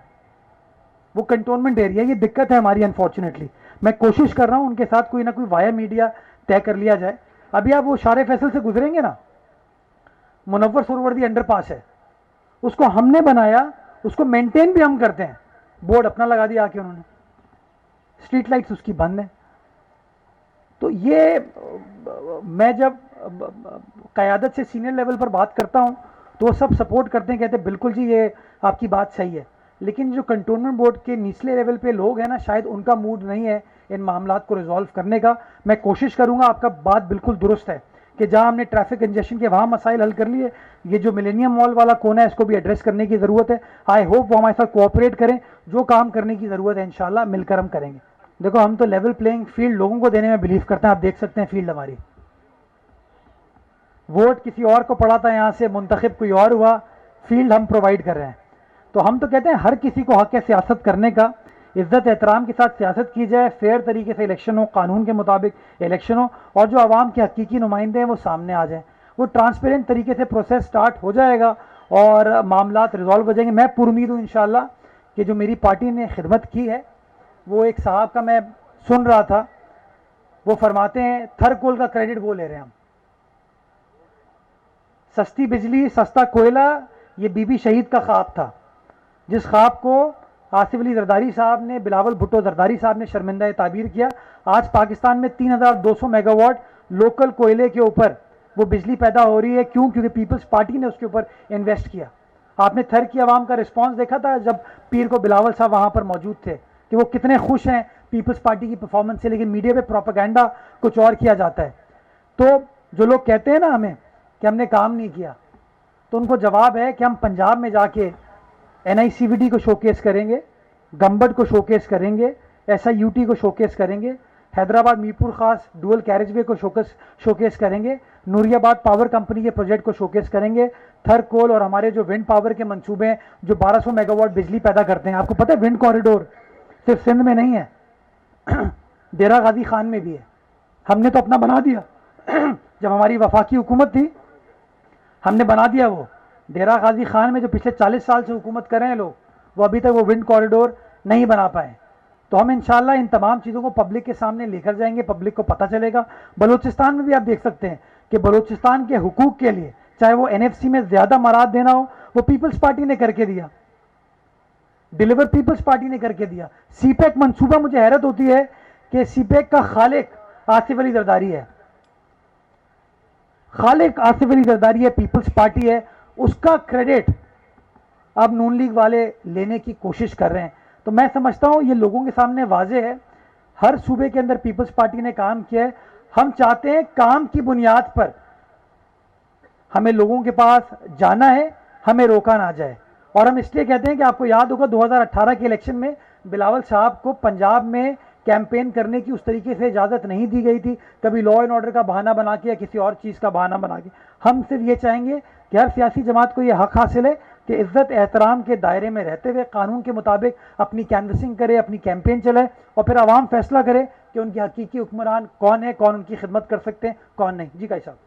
वो कंटोनमेंट एरिया। ये दिक्कत है हमारी अनफॉर्चुनेटली। मैं कोशिश कर रहा हूँ उनके साथ कोई ना कोई वाया मीडिया तय कर लिया जाए। अभी आप वो शारे फैसल से गुजरेंगे ना, मुनव्वर सुरवर्दी अंडरपास है, उसको हमने बनाया, उसको मेंटेन भी हम करते हैं। बोर्ड अपना लगा दिया आके उन्होंने, स्ट्रीट लाइट्स उसकी बंद है। तो ये मैं जब क़यादत से सीनियर लेवल पर बात करता हूँ तो वो सब सपोर्ट करते हैं, कहते हैं बिल्कुल जी ये आपकी बात सही है। लेकिन जो कंटोनमेंट बोर्ड के निचले लेवल पे लोग हैं ना, शायद उनका मूड नहीं है इन मामलात को रिजॉल्व करने का। मैं कोशिश करूँगा, आपका बात बिल्कुल दुरुस्त है कि जहाँ हमने ट्रैफिक कंजेशन के वहाँ मसाइल हल कर लिए, ये जो मिलेनियम मॉल वाला कोना है इसको भी एड्रेस करने की ज़रूरत है। आई होप वो हमारे साथ कोऑपरेट करें। जो काम करने की ज़रूरत है इंशाल्लाह मिलकर हम करेंगे। देखो हम तो लेवल प्लेइंग फील्ड लोगों को देने में बिलीव करते हैं। आप देख सकते हैं फील्ड हमारी, वोट किसी और को पड़ा था, यहाँ से मुंतखब कोई और हुआ, फील्ड हम प्रोवाइड कर रहे हैं। तो हम तो कहते हैं हर किसी को हक है सियासत करने का, इज्जत एहतराम के साथ सियासत की जाए, फेयर तरीके से इलेक्शन हो, कानून के मुताबिक इलेक्शन हो, और जो आवाम के हकीकी नुमाइंदे हैं वो सामने आ जाएं। वो ट्रांसपेरेंट तरीके से प्रोसेस स्टार्ट हो जाएगा और मामलात रिजॉल्व हो जाएंगे। मैं पुरुमीद हूँ इंशाल्लाह कि जो मेरी पार्टी ने खिदमत की है, वो एक साहब का मैं सुन रहा था, वो फरमाते हैं थरकोल का क्रेडिट वो ले रहे हैं हम। सस्ती बिजली सस्ता कोयला, ये बीबी शहीद का ख्वाब था, जिस ख्वाब को आसिफ अली जरदारी साहब ने, बिलावल भुट्टो जरदारी साहब ने शर्मिंदा ताबीर किया। आज पाकिस्तान में 3200 मेगावाट लोकल कोयले के ऊपर वो बिजली पैदा हो रही है। क्यों? क्योंकि पीपल्स पार्टी ने उसके ऊपर इन्वेस्ट किया। आपने थर की आवाम का रिस्पांस देखा था जब पीर को बिलावल साहब वहाँ पर मौजूद थे कि वो कितने खुश हैं पीपल्स पार्टी की परफॉर्मेंस से। लेकिन मीडिया पे प्रोपेगेंडा कुछ और किया जाता है। तो जो लोग कहते हैं ना हमें कि हमने काम नहीं किया, तो उनको जवाब है कि हम पंजाब में जाके NICVD को शोकेस करेंगे, गंबड को शोकेस करेंगे, SIUT को शोकेस करेंगे, हैदराबाद मीरपुर खास डुअल कैरेजवे को शोकेस करेंगे, नूरियाबाद पावर कंपनी के प्रोजेक्ट को शोकेस करेंगे, थर कोल और हमारे जो विंड पावर के मंसूबे हैं जो 1200 मेगावाट बिजली पैदा करते हैं। आपको पता है विंड कॉरिडोर सिर्फ सिंध में नहीं है, डेरा गाजी खान में भी है। हमने तो अपना बना दिया जब हमारी वफाकी हुकूमत थी, हमने बना दिया। वो डेरा गाजी खान में जो पिछले 40 साल से हुकूमत कर रहे हैं लोग, वो अभी तक वो विंड कॉरिडोर नहीं बना पाए। तो हम इंशाल्लाह इन तमाम चीज़ों को पब्लिक के सामने लेकर जाएंगे, पब्लिक को पता चलेगा। बलूचिस्तान में भी आप देख सकते हैं कि बलूचिस्तान के हुकूक के लिए चाहे वो NFC में ज़्यादा मराद देना हो, वो पीपल्स पार्टी ने करके दिया, डिलीवर पीपल्स पार्टी ने करके दिया। CPEC मंसूबा, मुझे हैरत होती है कि CPEC का खालिक आसिफ अली जरदारी है, खालिक आसिफ अली जरदारी है, पीपल्स पार्टी है। उसका क्रेडिट अब नून लीग वाले लेने की कोशिश कर रहे हैं। तो मैं समझता हूं ये लोगों के सामने वाजे है, हर सूबे के अंदर पीपल्स पार्टी ने काम किया है। हम चाहते हैं काम की बुनियाद पर हमें लोगों के पास जाना है, हमें रोका ना जाए। और हम इसलिए कहते हैं कि आपको याद होगा 2018 के इलेक्शन में बिलावल साहब को पंजाब में कैंपेन करने की उस तरीके से इजाज़त नहीं दी गई थी, कभी लॉ एंड ऑर्डर का बहाना बना के या किसी और चीज़ का बहाना बना के। हम सिर्फ ये चाहेंगे कि हर सियासी जमात को ये हक हासिल है कि इज़्ज़त एहतराम के दायरे में रहते हुए कानून के मुताबिक अपनी कैनवसिंग करे, अपनी कैंपेन चलाए, और फिर आवाम फैसला करे कि उनके हकीकी हुक्मरान कौन है, कौन उनकी खिदमत कर सकते हैं, कौन नहीं। जी काई साहब।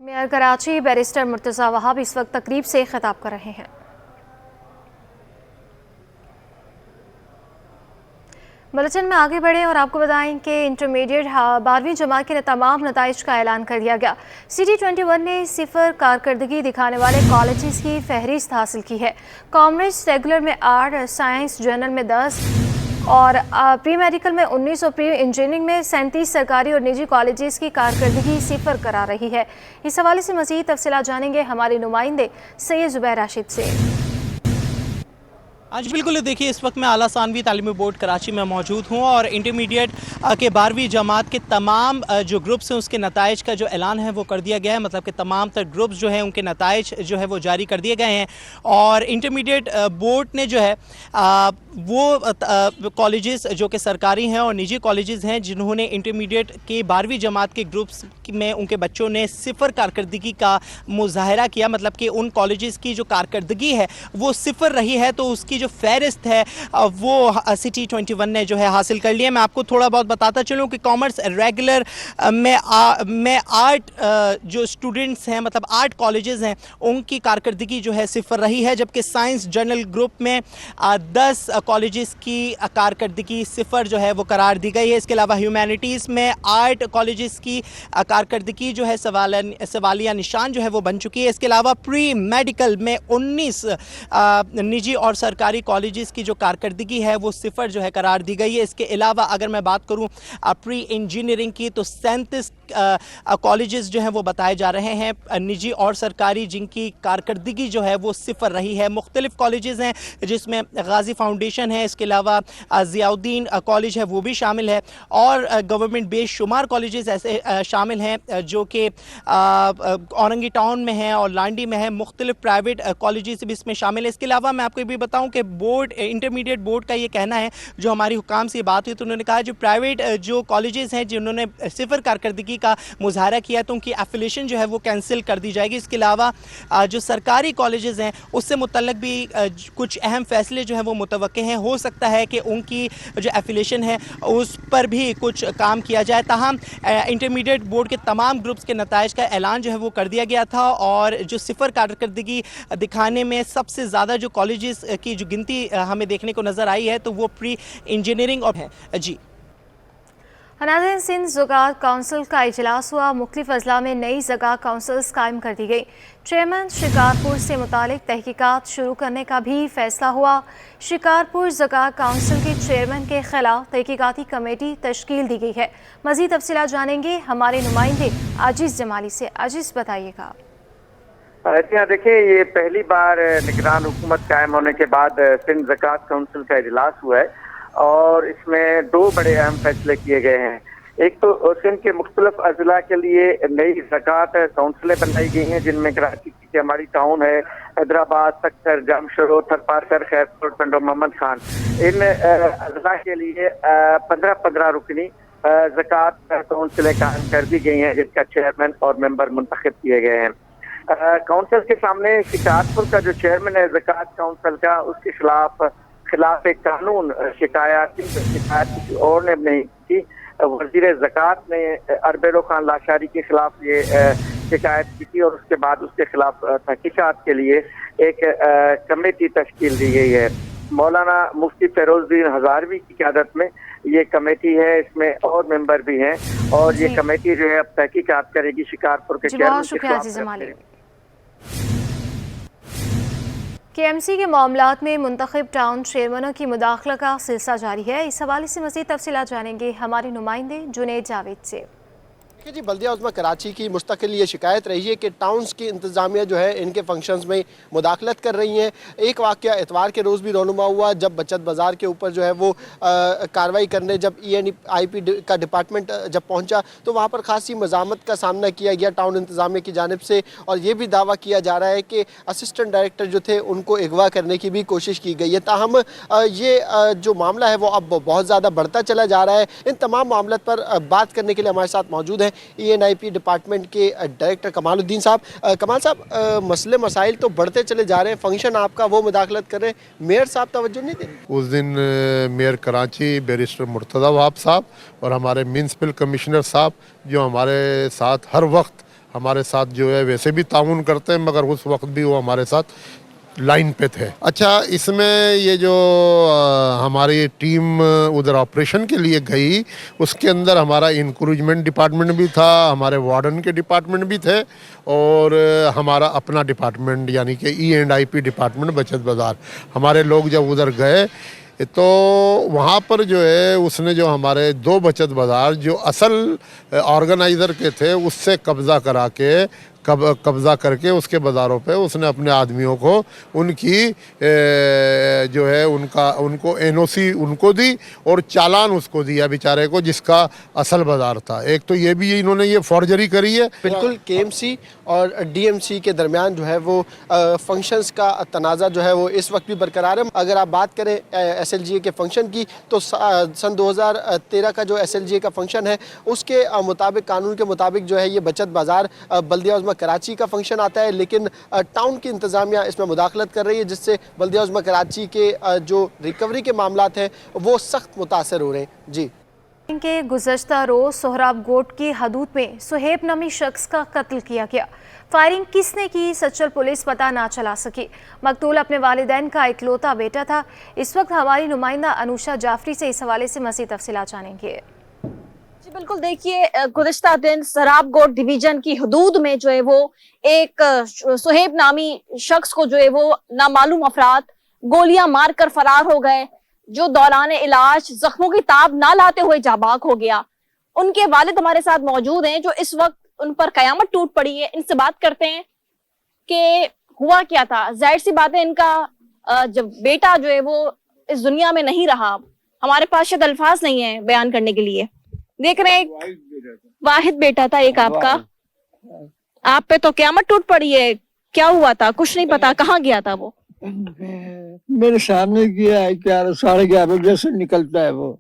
मेयर कराची बैरिस्टर मुर्तज़ा वहाब इस वक्त तकरीब से खिताब कर रहे हैं। बुलेटिन में आगे बढ़े और आपको बताएं कि इंटरमीडिएट 12वीं जमात के तमाम नताइज का ऐलान कर दिया गया। CT21 ने सिफर कारकर्दगी दिखाने वाले कॉलेजेस की फहरिस्त हासिल की है। कॉमर्स रेगुलर में 8, साइंस जनरल में 10 और प्री मेडिकल में 19 और प्री इंजीनियरिंग में 37 सरकारी और निजी कॉलेजेस की कारकर्दगी सिफर करार रही है। इस हवाले से मज़ीद तफसीलात जानेंगे हमारे नुमाइंदे सैयद ज़ुबैर राशिद से। आज बिल्कुल देखिए, इस वक्त मैं आला सानवी तालीमी बोर्ड कराची में मौजूद हूँ और इंटरमीडिएट के 12वीं जमात के तमाम जो ग्रुप्स हैं उसके नताइज का जो ऐलान है वो कर दिया गया है। मतलब कि तमाम तर ग्रुप्स जो हैं उनके नताइज जो है वो जारी कर दिए गए हैं और इंटरमीडिएट बोर्ड ने जो है वो कॉलेजेस जो कि सरकारी हैं और निजी कॉलेजेस हैं जिन्होंने इंटरमीडिएट के 12वीं जमात के ग्रुप्स में उनके बच्चों ने सिफर कारकर्दगी का मुजाहरा किया। मतलब कि उन कॉलेजेस की जो कारकर्दगी है वो सिफर रही है, तो उसकी जो फहरिस्त है वो CT21 ने जो है हासिल कर लिया। मैं आपको थोड़ा बहुत बताता चलूँ कि कॉमर्स रेगुलर में 8 जो स्टूडेंट्स हैं, मतलब 8 कॉलेजेस हैं, उनकी कारकर्दगी जो है सिफर रही है, जबकि साइंस जनरल ग्रुप में 10 कॉलेजेस की कारकर्दगी सिफर जो है वो करार दी गई है। इसके अलावा ह्यूमैनिटीज़ में 8 कॉलेजेस की कारकर्दगी जो है सवालिया निशान जो है वो बन चुकी है। इसके अलावा प्री मेडिकल में 19 निजी और सरकारी कॉलेजेस की जो कारकर्दगी है वो सिफर जो है करार दी गई है। इसके अलावा अगर मैं बात करूं प्री इंजीनियरिंग की, तो 37 कॉलेजेस जो हैं वो बताए जा रहे हैं निजी और सरकारी, जिनकी कारकर्दगी जो है वो सिफर रही है। मुख्तलिफ कॉलेजेस हैं जिसमें गाजी फाउंडेशन है, इसके अलावा ज़ियाउद्दीन कॉलेज है वो भी शामिल है और गवर्नमेंट बेशुमार कॉलेजेस ऐसे शामिल हैं जो कि औरंगी टाउन में हैं और लांडी में है। मुख्तलिफ प्राइवेट कॉलेजेस भी इसमें शामिल है। इसके अलावा मैं आपको ये भी बताऊं कि बोर्ड, इंटरमीडिएट बोर्ड का ये कहना है, जो हमारी हुकाम से बात हुई तो उन्होंने कहा जो प्राइवेट जो कॉलेजेस हैं जिन्होंने सिफर कारकर्दगी का मुजाहरा किया तो उनकी एफिलिएशन जो है वो कैंसिल कर दी जाएगी। इसके अलावा जो सरकारी कॉलेजेस हैं उससे मुतल्लिक भी कुछ अहम फैसले जो है वो मुतवक्के हैं। हो सकता है कि उनकी जो एफिलिएशन है उस पर भी कुछ काम किया जाए। ताहम इंटरमीडिएट बोर्ड के तमाम ग्रुप्स के नताइज का ऐलान जो है वो कर दिया गया था और जो सिफर कारकर्दगी दिखाने में सबसे ज़्यादा जो कॉलेजेस की जो गिनती हमें देखने को नज़र आई है तो वो प्री इंजीनियरिंग और है। जी नाज़रीन, सिंध ज़कात काउंसिल का इजलास हुआ। मुख्तलिफ अजला में नई ज़कात काउंसिल्स कायम कर दी गई। चेयरमैन शिकारपुर से मुतालिक तहकीकात शुरू करने का भी फैसला हुआ। शिकारपुर ज़कात काउंसिल के चेयरमैन के खिलाफ तहकीकाती कमेटी तश्कील दी गई है। मज़ीद तफसीलात जानेंगे हमारे नुमाइंदे आजिज़ जमाली से। आजिज़, बताइएगा। जी हाँ, देखिए, ये पहली बार निगरान हुकूमत कायम होने के बाद सिंध ज़कात काउंसिल का इजलास हुआ है और इसमें 2 बड़े अहम फैसले किए गए हैं। एक तो सिंध के मुख्तलिफ अजला के लिए नई ज़कात काउंसिलें बनाई गई हैं, जिनमें कराची की हमारी टाउन है, हैदराबाद, सक्कर, जमशेद, थरपारकर, खैरपुर, पिंड मोहम्मद खान, इन अजला के लिए 15-15 रुकनी ज़कात काउंसिलें कायम कर दी गई हैं, जिसका चेयरमैन और मेंबर मुंतखब किए गए हैं। काउंसिल के सामने शिकारपुर का जो चेयरमैन है ज़कात काउंसिल का, उसके खिलाफ एक कानून शिकायत किसी और ने नहीं की। वज़ीर ज़कात ने अरबेलो खान लाशारी के खिलाफ ये शिकायत की थी और उसके बाद उसके खिलाफ तहकीकात के लिए एक कमेटी तश्कील दी गई है। मौलाना मुफ्ती फ़ैरोज़ुद्दीन हज़ारवी की क़यादत में ये कमेटी है, इसमें और मेंबर भी हैं और ये कमेटी जो है अब तहकीकात करेगी शिकारपुर के चेयरमैन के खिलाफ। KMC के मामलात में मुंतखब टाउन चेयरमैनों की मुदाखला का सिलसिला जारी है। इस हवाले से मज़ीद तफसीलात जानेंगे हमारे नुमाइंदे जुनैद जावेद से। जी, बल्दिया उज़्मा कराची की मुस्तकिल ये शिकायत रही है कि टाउन्स की इंतज़ामिया जो है इनके फंक्शंस में मुदाखलत कर रही हैं। एक वाक़या इतवार के रोज़ भी रोनुमा हुआ जब बचत बाज़ार के ऊपर जो है वो कार्रवाई करने जब ENIP का डिपार्टमेंट जब पहुंचा तो वहाँ पर ख़ासी मज़ामत का सामना किया गया टाउन इंतज़ामिया की जानिब से और ये भी दावा किया जा रहा है कि असिस्टेंट डायरेक्टर जो थे उनको अगवा करने की भी कोशिश की गई है। ताहम ये जो मामला है वो अब बहुत ज़्यादा बढ़ता चला जा रहा है। इन तमाम मामलों पर बात करने के लिए हमारे साथ मौजूद हैं ENIP डिपार्टमेंट के डायरेक्टर कमालुद्दीन साहब। कमाल साहब, मसले मसाइल तो बढ़ते चले जा रहे हैं, फंक्शन आपका वो मुदाखलत कर रहे हैं, मेयर साहब तवज्जो नहीं दे रहे। उस दिन मेयर कराची बैरिस्टर मुर्तज़ा वहाब साहब और हमारे म्युनिसिपल कमिश्नर साहब जो हमारे साथ हर वक्त हमारे साथ जो है वैसे भी ताउन करते हैं, मगर उस वक्त भी वो हमारे साथ लाइन पे थे। अच्छा, इसमें ये जो हमारी टीम उधर ऑपरेशन के लिए गई, उसके अंदर हमारा इंक्रूजमेंट डिपार्टमेंट भी था, हमारे वार्डन के डिपार्टमेंट भी थे और हमारा अपना डिपार्टमेंट यानी कि E&IP डिपार्टमेंट बचत बाज़ार। हमारे लोग जब उधर गए तो वहाँ पर जो है उसने जो हमारे 2 बचत बाज़ार जो असल ऑर्गेनाइज़र के थे उससे कब्ज़ा करके उसके बाज़ारों पे उसने अपने आदमियों को उनकी जो है उनको NOC उनको दी और चालान उसको दिया बेचारे को, जिसका असल बाज़ार था। एक तो ये भी इन्होंने ये फॉर्जरी करी है। बिल्कुल KMC और DMC के दरमियान जो है वो फंक्शंस का तनाज़ा जो है वो इस वक्त भी बरकरार है। अगर आप बात करें SLGA के फंक्शन की तो सन 2013 का जो SLGA का फंक्शन है उसके मुताबिक, कानून के मुताबिक जो है ये बचत बाज़ार बल्दिया उज़्मा कराची का फंक्शन आता है, लेकिन टाउन की इंतज़ामिया इसमें मुदाखलत कर रही है, जिससे बल्दिया उज़्मा कराची के जो रिकवरी के मामलात हैं वो सख्त मुतासर हो रहे हैं। जी के गुज़श्ता रोज़ सोहराब गोट की हदूद में सुहेब नामी शख्स का कत्ल किया गया। फायरिंग किसने की सच्चल पुलिस पता ना चला सकी। मकतूल अपने वालिदैन का इकलौता बेटा था। इस वक्त हमारी नुमाइंदा अनुषा जाफरी से इस हवाले से मज़ीद तफसीलात जानेंगे। जी बिल्कुल, देखिए गुज़िश्ता दिन सोहराब गोट डिवीजन की हदूद में जो है वो एक सुहेब नामी शख्स को जो है वो नामालूम अफराद गोलियां मारकर फरार हो गए, जो दौरान इलाज जख्मों की ताब ना लाते हुए जाबाक हो गया। उनके वालिद हमारे साथ मौजूद हैं जो इस वक्त उन पर कयामत टूट पड़ी है। इनसे बात करते हैं कि हुआ क्या था। जाहिर सी बात है इनका जब बेटा जो है वो इस दुनिया में नहीं रहा, हमारे पास शायद अल्फाज नहीं है बयान करने के लिए। देख रहे हैं वाहिद बेटा था एक आपका, आप पे तो कयामत टूट पड़ी है। क्या हुआ था? कुछ नहीं पता। कहाँ गया था वो? मेरे सामने किया है, 11-11:30 बजे से निकलता है वो।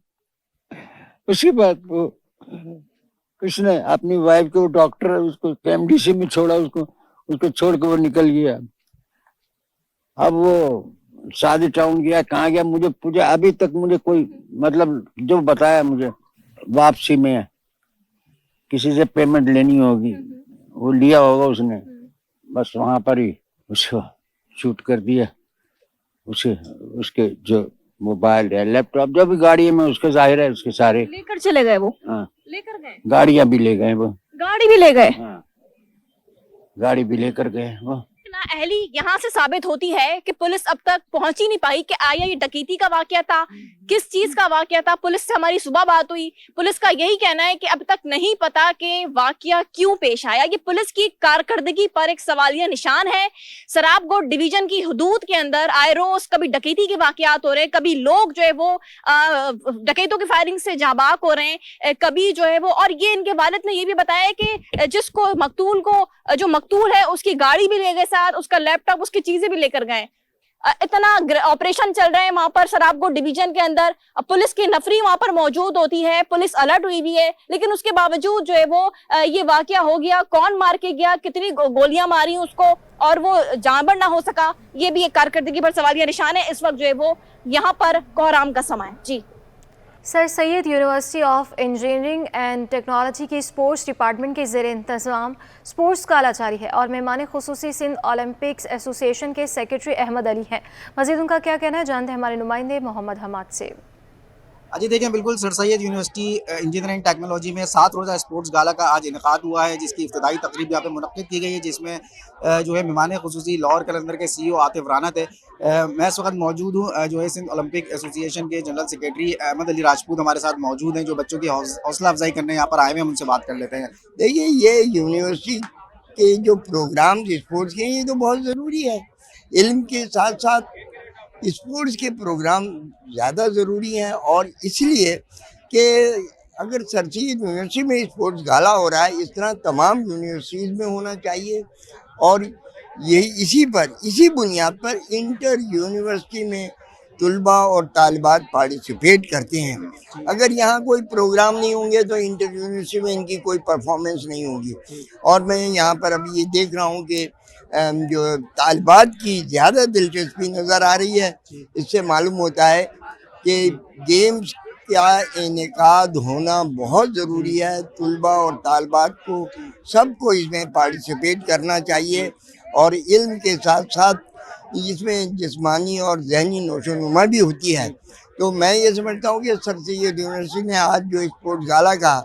उसके बाद वो उसने अपनी वाइफ को, डॉक्टर है उसको KMDC में छोड़ा, उसको छोड़ के वो निकल गया। अब वो शादी टाउन गया, कहाँ गया मुझे पूछा, अभी तक मुझे कोई मतलब जो बताया मुझे वापसी में किसी से पेमेंट लेनी होगी, वो लिया होगा उसने, बस वहां पर ही उसको शूट कर दिया। उसके जो मोबाइल है, लैपटॉप, जो भी गाड़ी में उसके जाहिर है उसके सारे लेकर चले गए वो। हाँ, लेकर गए, गाड़ियां भी ले गए वो, गाड़ी भी ले गए। हाँ, गाड़ी भी लेकर गए वो। अहली यहाँ से साबित होती है कि पुलिस अब तक पहुंच ही नहीं पाई कि आया ये डकैती का वाकया था, किस चीज का वाकया था। पुलिस से हमारी सुबह बात हुई, पुलिस का यही कहना है कि अब तक नहीं पता कि वाकया क्यों पेश आया। ये पुलिस की कारकर्दगी पर एक सवालिया निशान है। सोहराब गोट डिवीजन की हदूद के अंदर आए रोज कभी डकैती के वाकयात हो रहे हैं, कभी लोग जो है वो डकैतों की फायरिंग से जाबाक हो रहे हैं, कभी जो है वो। और ये इनके वालिद ने ये भी बताया कि जिसको जो मकतूल है उसकी गाड़ी भी ले गए साथ, उसका लैपटॉप, उसकी चीजें भी लेकर गए। इतना ऑपरेशन चल रहा है वहां पर सोहराब गोट डिवीजन के अंदर। पुलिस की नफरी वहां पर मौजूद होती है, पुलिस अलर्ट हुई भी है, लेकिन उसके बावजूद जो है वो ये वाकया हो गया। कौन मार के गया, कितनी गोलियां मारी उसको और वो जानबर ना हो सका, ये भी एक कारकर्दगी पर सवालिया निशान है। इस वक्त जो है वो यहाँ पर कोहराम का समय। जी sir Syed University of Engineering and Technology की स्पोर्ट्स डिपार्टमेंट के ज़ेर इंतज़ाम स्पोर्ट्स गाला जारी है और मेहमान खुसूसी सिंध ओलंपिक्स एसोसिएशन के सेक्रेटरी अहमद अली हैं। मज़ीद उनका क्या कहना है जानते हैं हमारे नुमाइंदे मोहम्मद हमाद से। जी देखें, बिल्कुल sir Syed university engineering technology में 7 रोज़ा स्पोर्ट्स गाला का आज इनकाद हुआ है, जिसकी इफ्तिताई तकरीब यहाँ पे मुनक्किद की गई है, जिसमें जो है मेहमान खुसूसी लाहौर कलंदर के CEO आतिफ राना थे। मैं इस वक्त मौजूद हूँ जो है सिंध ओलंपिक एसोसिएशन के जनरल सेक्रेटरी अहमद अली राजपूत हमारे साथ मौजूद हैं, जो बच्चों की हौसला अफजाई करने यहाँ पर आए हुए हैं। उनसे बात कर लेते हैं। देखिए, ये यूनिवर्सिटी के जो प्रोग्राम स्पोर्ट्स के, ये तो बहुत ज़रूरी है। इल्म के साथ साथ स्पोर्ट्स के प्रोग्राम ज़्यादा ज़रूरी हैं, और इसलिए कि अगर सर सैयद यूनिवर्सिटी में स्पोर्ट्स गाला हो रहा है, इस तरह तमाम यूनिवर्सिटीज़ में होना चाहिए। और यही इसी बुनियाद पर इंटर यूनिवर्सिटी में तुलबा और तालिबात पार्टिसिपेट करते हैं। अगर यहाँ कोई प्रोग्राम नहीं होंगे तो इंटर यूनिवर्सिटी में इनकी कोई परफॉर्मेंस नहीं होगी। और मैं यहाँ पर अभी ये देख रहा हूँ कि जो तालिबात की ज़्यादा दिलचस्पी नज़र आ रही है। इससे मालूम होता है कि गेम्स का इनेकाद होना बहुत ज़रूरी है। तुलबा और तालिबात को सबको इसमें पार्टिसिपेट करना चाहिए, और इल्म के साथ साथ जिसमें जिस्मानी और जहनी नोशोनुमा भी होती है। तो मैं ये समझता हूँ कि सर सैयद यूनिवर्सिटी ने आज जो स्पोर्ट्स गाला का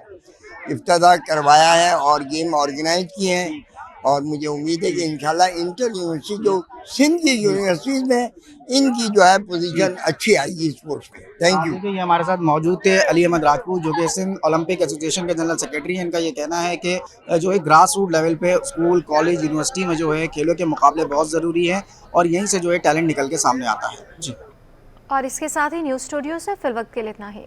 इफ्तिताह करवाया है और गेम ऑर्गेनाइज किए हैं, और मुझे उम्मीद है कि इंशाल्लाह इंटर यूनिवर्सिटी जो सिंध की यूनिवर्सिटीज़ में इनकी जो है पोजीशन अच्छी आएगी स्पोर्ट्स में। Thank you. ये हमारे साथ मौजूद थे अली अहमद राजपूत, जो कि सिंध ओलंपिक एसोसिएशन के जनरल सेक्रेटरी हैं। इनका ये कहना है कि जो है ग्रास रूट लेवल पे स्कूल, कॉलेज, यूनिवर्सिटी में जो है खेलों के मुकाबले बहुत ज़रूरी है और यहीं से जो है टैलेंट निकल के सामने आता है। जी। और इसके साथ ही न्यूज़ स्टूडियो से फिलवक्त के लिए इतना ही।